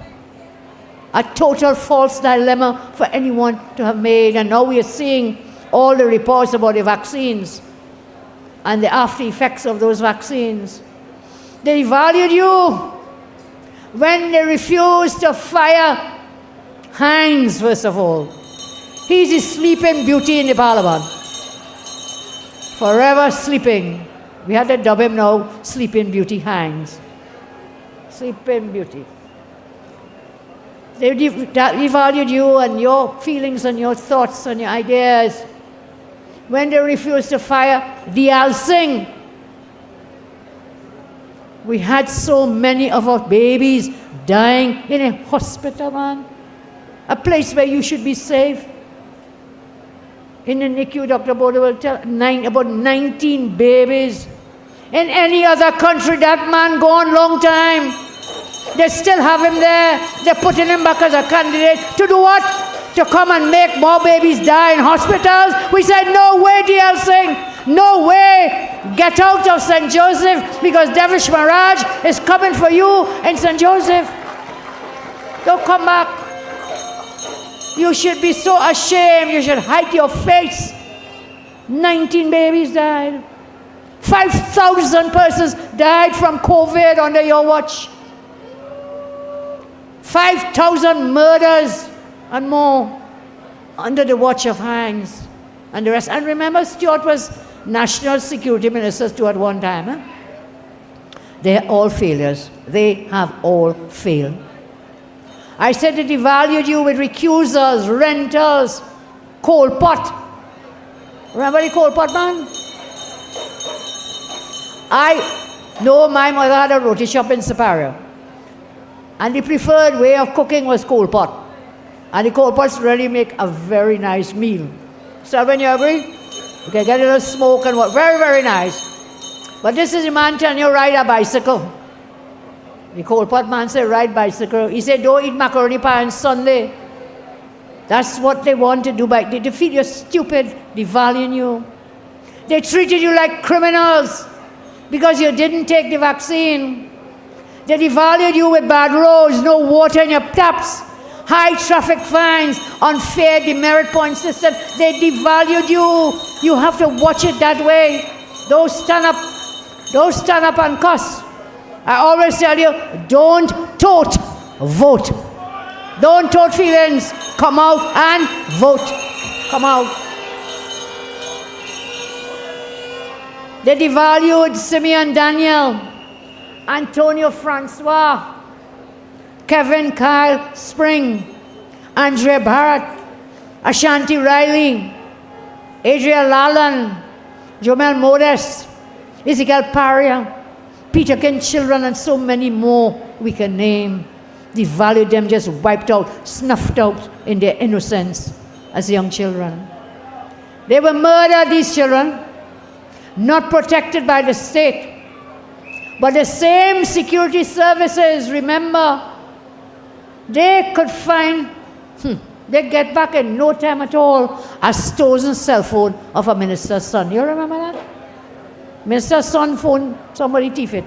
A total false dilemma for anyone to have made. And now we are seeing all the reports about the vaccines and the after effects of those vaccines. They devalued you when they refused to fire Hines, first of all. He's the sleeping beauty in the parliament. Forever sleeping. We had to dub him now, Sleeping Beauty Hines. Sleeping Beauty. They devalued you and your feelings and your thoughts and your ideas when they refused to fire Diyal Singh. We had so many of our babies dying in a hospital, man. A place where you should be safe. In the NICU, Dr. Bodo will tell about 19 babies. In any other country, that man gone long time. They still have him there. They're putting him back as a candidate. To do what? To come and make more babies die in hospitals? We said, no way, Diyal Singh. No way. Get out of St. Joseph because Devish Maharaj is coming for you in St. Joseph. Don't come back. You should be so ashamed. You should hide your face. 19 babies died. 5,000 persons died from COVID under your watch. 5,000 murders and more under the watch of Hines and the rest. And remember, Stuart was National Security Minister at one time. Huh? They're all failures. They have all failed. I said they devalued you with recusals, rentals, coal pot. Remember the coal pot, man? I know my mother had a roti shop in Superior. And the preferred way of cooking was coal pot. And the coal pots really make a very nice meal. So when you agree, you can get a little smoke and what. Very, very nice. But this is the man telling you ride a bicycle. The coal pot man said ride bicycle. He said don't eat macaroni pie on Sunday. That's what they want to do. They defeat you stupid, devaluing you. They treated you like criminals because you didn't take the vaccine. They devalued you with bad roads, no water in your taps, high traffic fines, unfair demerit point system. They devalued you. You have to watch it that way. Don't stand up and cuss. I always tell you, don't tote, vote. Don't tote feelings. Come out and vote. Come out. They devalued Simeon Daniel, Antonio Francois, Kevin Kyle Spring, Andre Barrett, Ashanti Riley, Adria Lalan, Jomel Modest, Ezekiel Paria, Peter Ken children, and so many more we can name. Devalued them, just wiped out, snuffed out in their innocence as young children. They were murdered, these children, not protected by the state. But the same security services, remember, they could find, they get back in no time at all a stolen cell phone of a minister's son. You remember that? Minister's son phone, somebody thief it.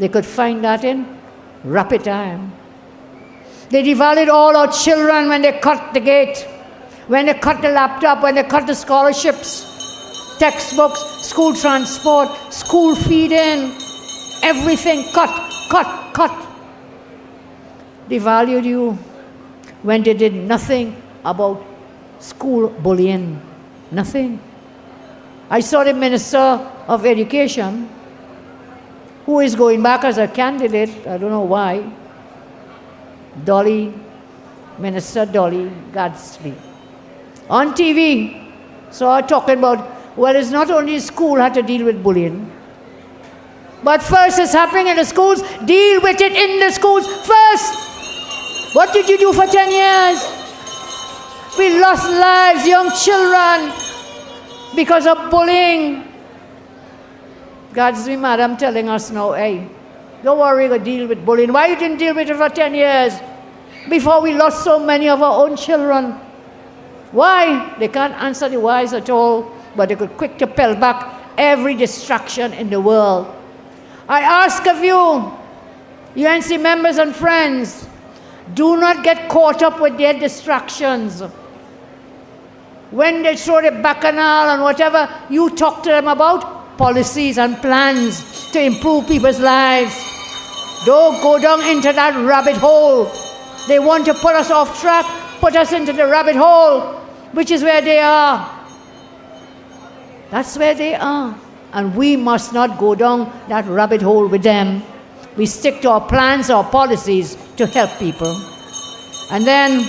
They could find that in rapid time. They devalued all our children when they cut the gate, when they cut the laptop, when they cut the scholarships, textbooks, school transport, school feeding, everything cut. Devalued you when they did nothing about school bullying. Nothing. I saw the Minister of Education, who is going back as a candidate, I don't know why, Minister Dolly Gadsby, on TV, saw her talking about, well, it's not only school had to deal with bullying, but first it's happening in the schools, deal with it in the schools first. What did you do for 10 years? We lost lives, young children, because of bullying. Gadsby Madam telling us now, hey, don't worry, we'll deal with bullying. Why you didn't deal with it for 10 years? Before we lost so many of our own children. Why? They can't answer the whys at all, but they could quick to peel back every distraction in the world. I ask of you, UNC members and friends, do not get caught up with their distractions. When they throw the bacchanal and whatever, you talk to them about policies and plans to improve people's lives. Don't go down into that rabbit hole. They want to put us off track, put us into the rabbit hole, which is where they are. That's where they are. And we must not go down that rabbit hole with them. We stick to our plans, our policies to help people. And then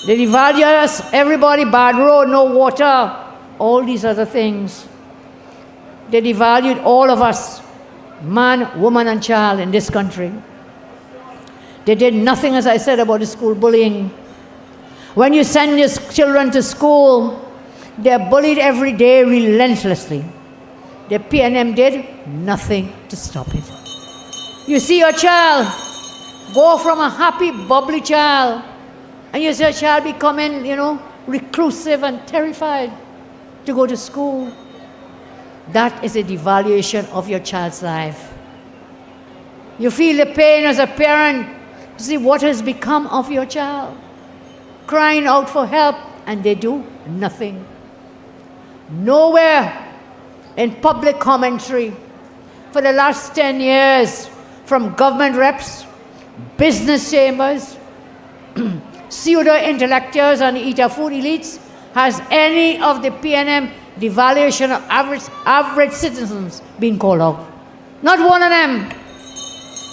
they devalue us, everybody, bad road, no water, all these other things. They devalued all of us, man, woman, and child in this country. They did nothing, as I said, about the school bullying. When you send your children to school, they're bullied every day relentlessly. The PNM did nothing to stop it. You see your child go from a happy, bubbly child, and you see your child becoming, reclusive and terrified to go to school. That is a devaluation of your child's life. You feel the pain as a parent. See what has become of your child. Crying out for help, and they do nothing. Nowhere in public commentary for the last 10 years, from government reps, business chambers, pseudo-intellectuals and eater food elites, has any of the PNM devaluation of average citizens been called out. Not one of them.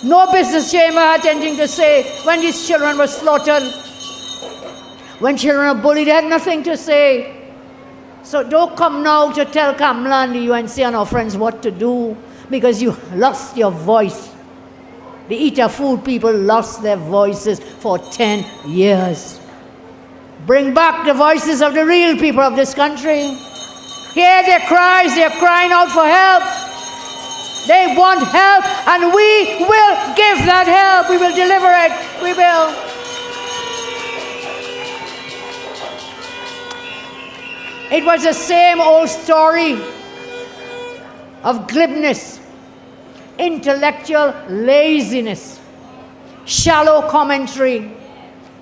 No business chamber had anything to say when these children were slaughtered. When children were bullied, they had nothing to say. So don't come now to tell Kamla and the UNC and our friends what to do, because you lost your voice. The eater food people lost their voices for 10 years. Bring back the voices of the real people of this country. Hear their cries, they're crying out for help. They want help, and we will give that help. We will deliver it. We will. It was the same old story of glibness, intellectual laziness, shallow commentary,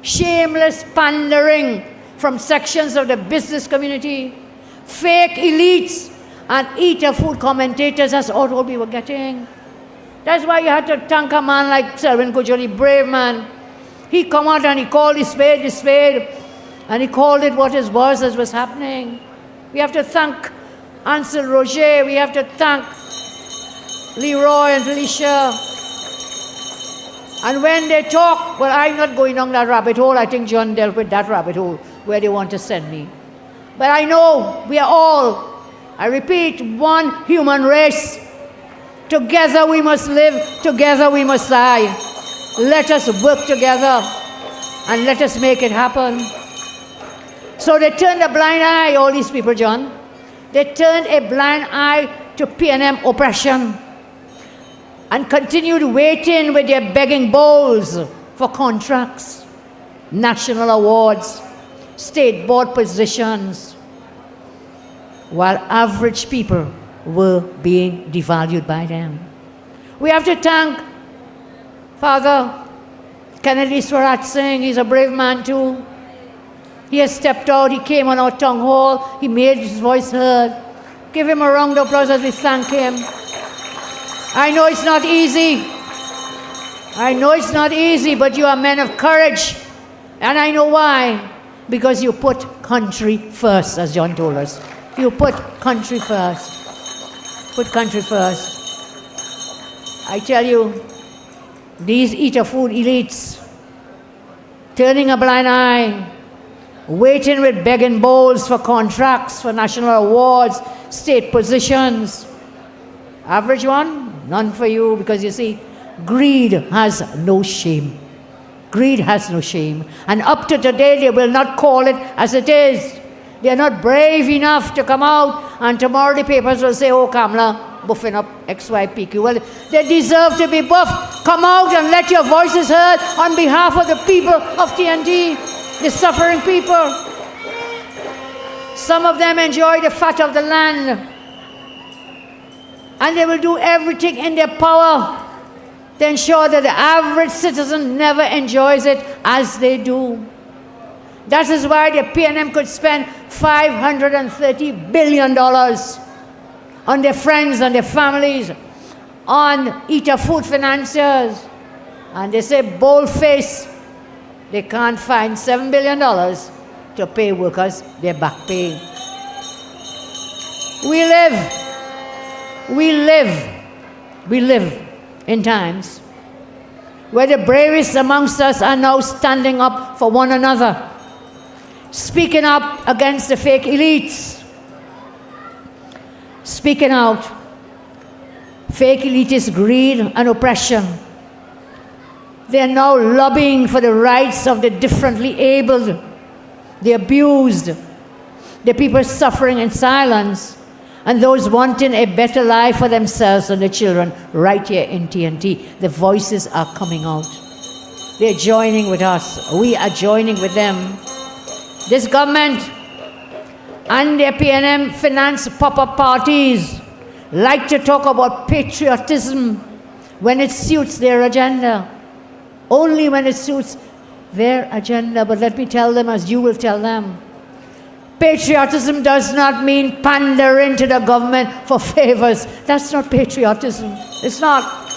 shameless pandering from sections of the business community, fake elites, and eater food commentators. That's all we were getting. That's why you had to thank a man like Selwyn Kujoli, brave man. He come out and he called the spade, and he called it what it was as was happening. We have to thank Ansel Roger, we have to thank Leroy and Felicia. And when they talk, well, I'm not going down that rabbit hole. I think John dealt with that rabbit hole where they want to send me. But I know we are all, I repeat, one human race. Together we must live, together we must die. Let us work together and let us make it happen. So they turned a blind eye, all these people, John. They turned a blind eye to PNM oppression and continued waiting with their begging bowls for contracts, national awards, state board positions, while average people were being devalued by them. We have to thank Father Kennedy Swarat Singh. He's a brave man too. He has stepped out, he came on our town hall, he made his voice heard. Give him a round of applause as we thank him. I know it's not easy. I know it's not easy, but you are men of courage. And I know why. Because you put country first, as John told us. You put country first. Put country first. I tell you, these eater food elites, turning a blind eye, waiting with begging bowls for contracts, for national awards, state positions. Average one? None for you, because you see, greed has no shame. Greed has no shame. And up to today, they will not call it as it is. They are not brave enough to come out, and tomorrow the papers will say, oh, Kamla, buffing up XYPQ. Well, they deserve to be buffed. Come out and let your voices heard on behalf of the people of TNT, the suffering people. Some of them enjoy the fat of the land. And they will do everything in their power to ensure that the average citizen never enjoys it as they do. That is why the PNM could spend $530 billion on their friends and their families, on eater food financiers. And they say bold-faced, they can't find $7 billion to pay workers their back pay. We live in times where the bravest amongst us are now standing up for one another, speaking up against the fake elites, speaking out. Fake elitist greed and oppression. They are now lobbying for the rights of the differently abled, the abused, the people suffering in silence, and those wanting a better life for themselves and their children right here in TNT. The voices are coming out. They're joining with us. We are joining with them. This government and their PNM finance pop-up parties like to talk about patriotism when it suits their agenda. Only when it suits their agenda. But let me tell them, as you will tell them, patriotism does not mean pandering to the government for favors. That's not patriotism. It's not.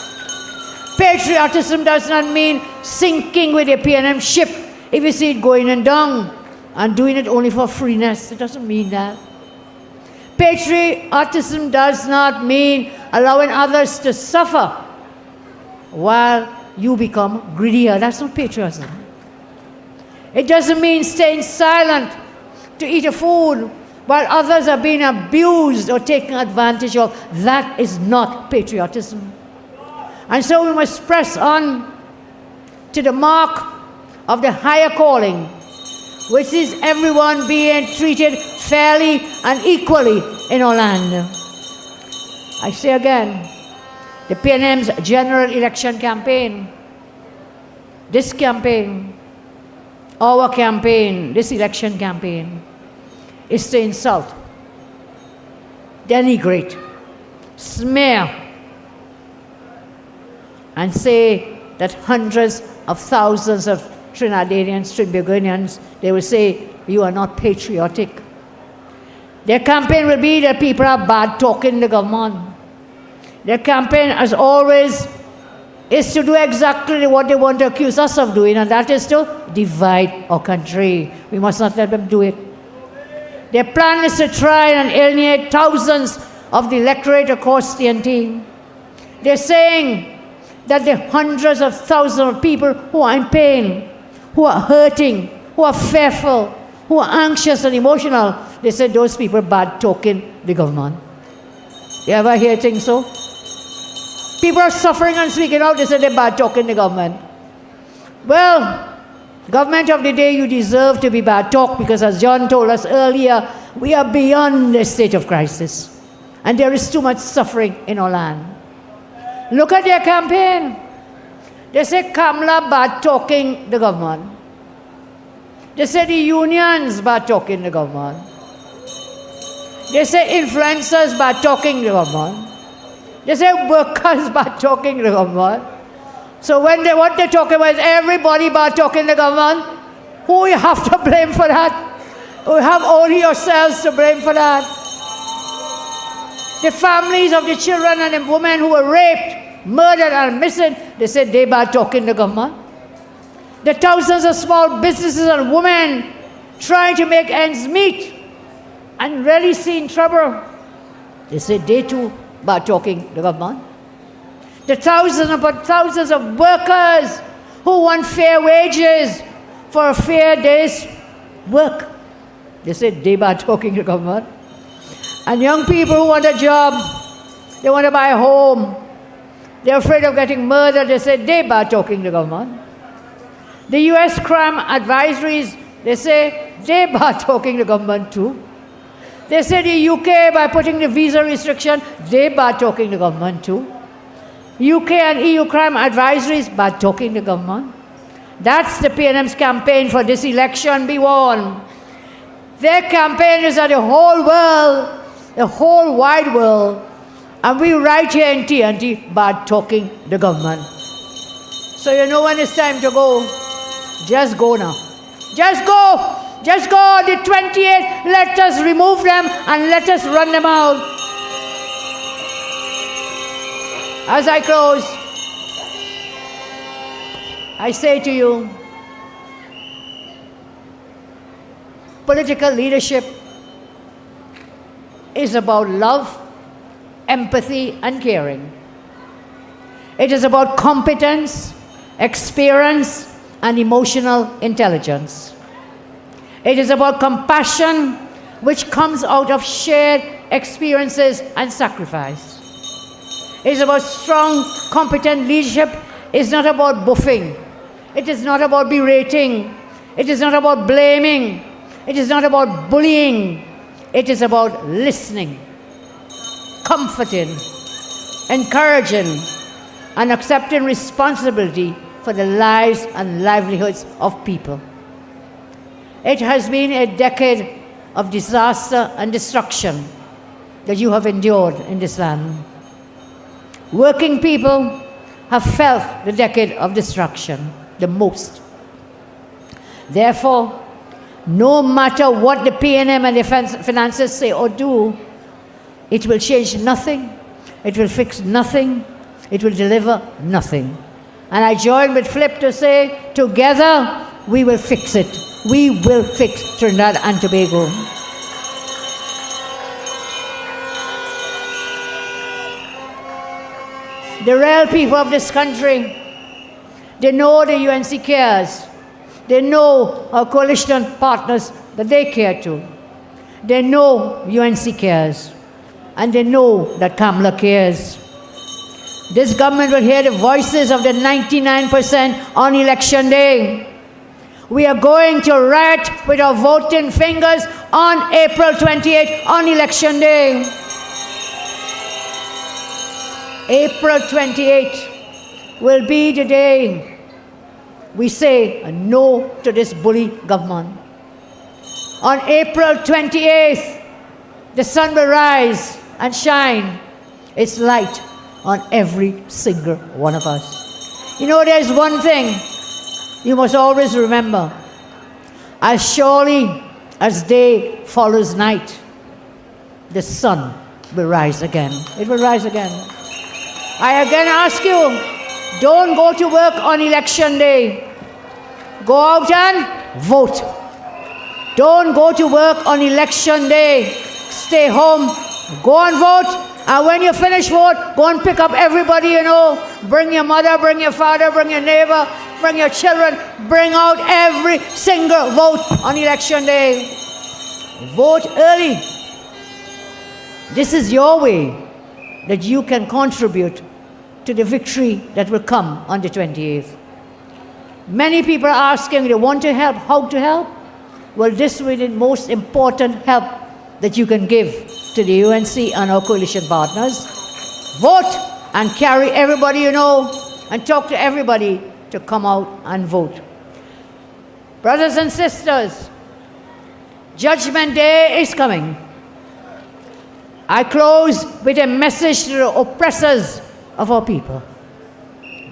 Patriotism does not mean sinking with a PNM ship if you see it going and down and doing it only for freeness. It doesn't mean that. Patriotism does not mean allowing others to suffer while you become greedier. That's not patriotism. It doesn't mean staying silent to eat a food while others are being abused or taken advantage of. That is not patriotism. And so we must press on to the mark of the higher calling, which is everyone being treated fairly and equally in our land. I say again, the PNM's general election campaign, this campaign, our campaign, this election campaign, is to insult, denigrate, smear, and say that hundreds of thousands of Trinidadians, Trinbagonians, they will say, you are not patriotic. Their campaign will be that people are bad talking the government. Their campaign, as always, is to do exactly what they want to accuse us of doing, and that is to divide our country. We must not let them do it. Their plan is to try and alienate thousands of the electorate across TNT. They're saying that the hundreds of thousands of people who are in pain, who are hurting, who are fearful, who are anxious and emotional, they said those people are bad talking the government. You ever hear things so? People are suffering and speaking out, they said they're bad talking the government. Well, government of the day, you deserve to be bad talk, because as John told us earlier, we are beyond a state of crisis. And there is too much suffering in our land. Look at their campaign. They say Kamla bad talking the government. They say the unions bad talking the government. They say influencers bad talking the government. They say workers bad talking the government. So what they're talking about is everybody bad talking the government. Who you have to blame for that? You have only yourselves to blame for that. The families of the children and the women who were raped, murdered and missing, they said they bad talking the government. The thousands of small businesses and women trying to make ends meet and really seeing trouble, they said they too bad talking the government. The thousands upon thousands of workers who want fair wages for a fair day's work, they said they bad talking the government. And young people who want a job, they want to buy a home, they're afraid of getting murdered, they said they bad talking the government. The US crime advisories, they say they bad talking the government too. They say the UK, by putting the visa restriction, they bad talking the government too. UK and EU crime advisories bad talking the government. That's the PNM's campaign for this election. Be warned. Their campaigners are the whole world, the whole wide world. And we right here in TNT bad talking the government. So you know when it's time to go, just go now. Just go. Just go. The 28, let us remove them and let us run them out. As I close, I say to you, political leadership is about love, empathy, and caring. It is about competence, experience, and emotional intelligence. It is about compassion, which comes out of shared experiences and sacrifice. It is about strong, competent leadership. It's not about buffing. It is not about berating. It is not about blaming. It is not about bullying. It is about listening, comforting, encouraging, and accepting responsibility for the lives and livelihoods of people. It has been a decade of disaster and destruction that you have endured in this land. Working people have felt the decade of destruction the most. Therefore, no matter what the PNM and the finances say or do, it will change nothing, it will fix nothing, it will deliver nothing. And I join with Flip to say, together we will fix it. We will fix Trinidad and Tobago. The real people of this country, they know the UNC cares. They know our coalition partners that they care to. They know UNC cares. And they know that Kamla cares. This government will hear the voices of the 99% on election day. We are going to riot with our voting fingers on April 28 on election day. April 28 will be the day we say a no to this bully government. On April 28th, the sun will rise and shine its light on every single one of us. You know, there's one thing you must always remember. As surely as day follows night, the sun will rise again. It will rise again. I again ask you, don't go to work on election day. Go out and vote. Don't go to work on election day. Stay home, go and vote. And when you finish vote, go and pick up everybody you know. Bring your mother, bring your father, bring your neighbor, bring your children. Bring out every single vote on election day. Vote early. This is your way that you can contribute to the victory that will come on the 28th. Many people are asking, they want to help, how to help? Well, this will be the most important help that you can give to the UNC and our coalition partners. Vote and carry everybody you know and talk to everybody to come out and vote. Brothers and sisters, Judgment Day is coming. I close with a message to the oppressors of our people.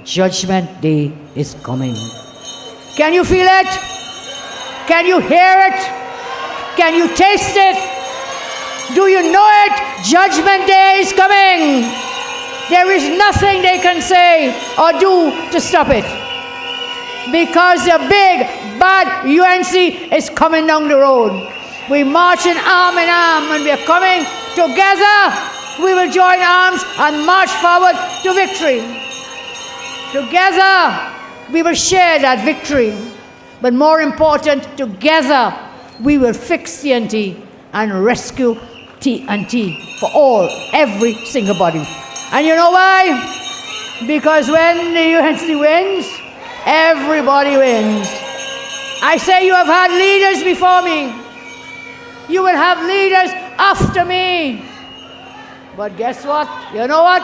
Judgment Day is coming. Can you feel it? Can you hear it? Can you taste it? Do you know it? Judgment Day is coming. There is nothing they can say or do to stop it. Because the big, bad UNC is coming down the road. We marching arm in arm and we are coming together. We will join arms and march forward to victory. Together, we will share that victory. But more important, together, we will fix TNT and rescue TNT for all, every single body. And you know why? Because when the UNC wins, everybody wins. I say you have had leaders before me. You will have leaders after me. But guess what? You know what?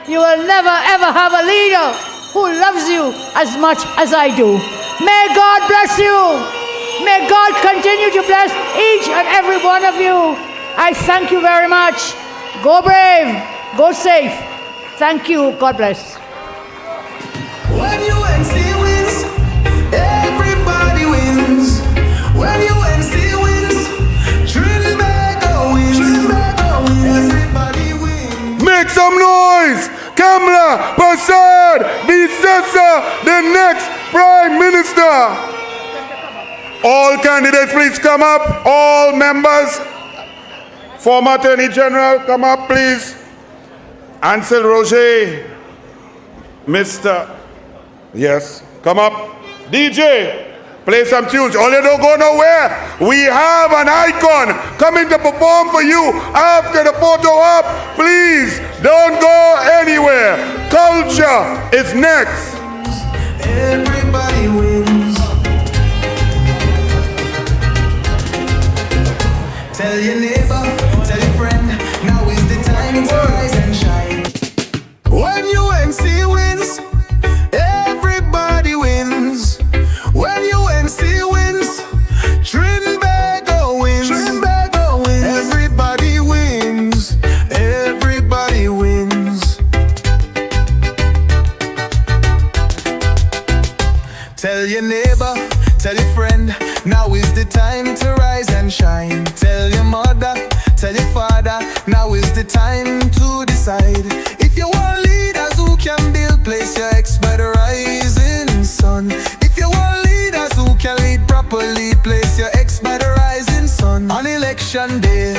You will never ever have a leader who loves you as much as I do. May God bless you. May God continue to bless each and every one of you. I thank you very much. Go brave, go safe. Thank you. God bless. When UNC wins, everybody wins. When UNC wins, Trinidad wins. Everybody wins. Make some noise! Kamla Persad-Bissessar, the next Prime Minister. All candidates, please come up. All members. Former Attorney General, come up, please. Ansel Roger. Mr. Yes, come up. DJ, play some tunes. Only don't go nowhere. We have an icon coming to perform for you after the photo op. Please don't go anywhere. Culture is next. Everybody wins. Tell your neighbor, tell your friend, now is the time to rise and shine. When UNC wins, everybody wins. When UNC wins, Trinidad wins. Everybody wins. Everybody wins. Tell your neighbor, tell your friend, now is the time to rise and shine. Tell your mother, tell your father, now is the time to decide. If you want leaders who can build, place your ex by the rising sun. If you want leaders who can lead properly, place your ex by the rising sun. On election day,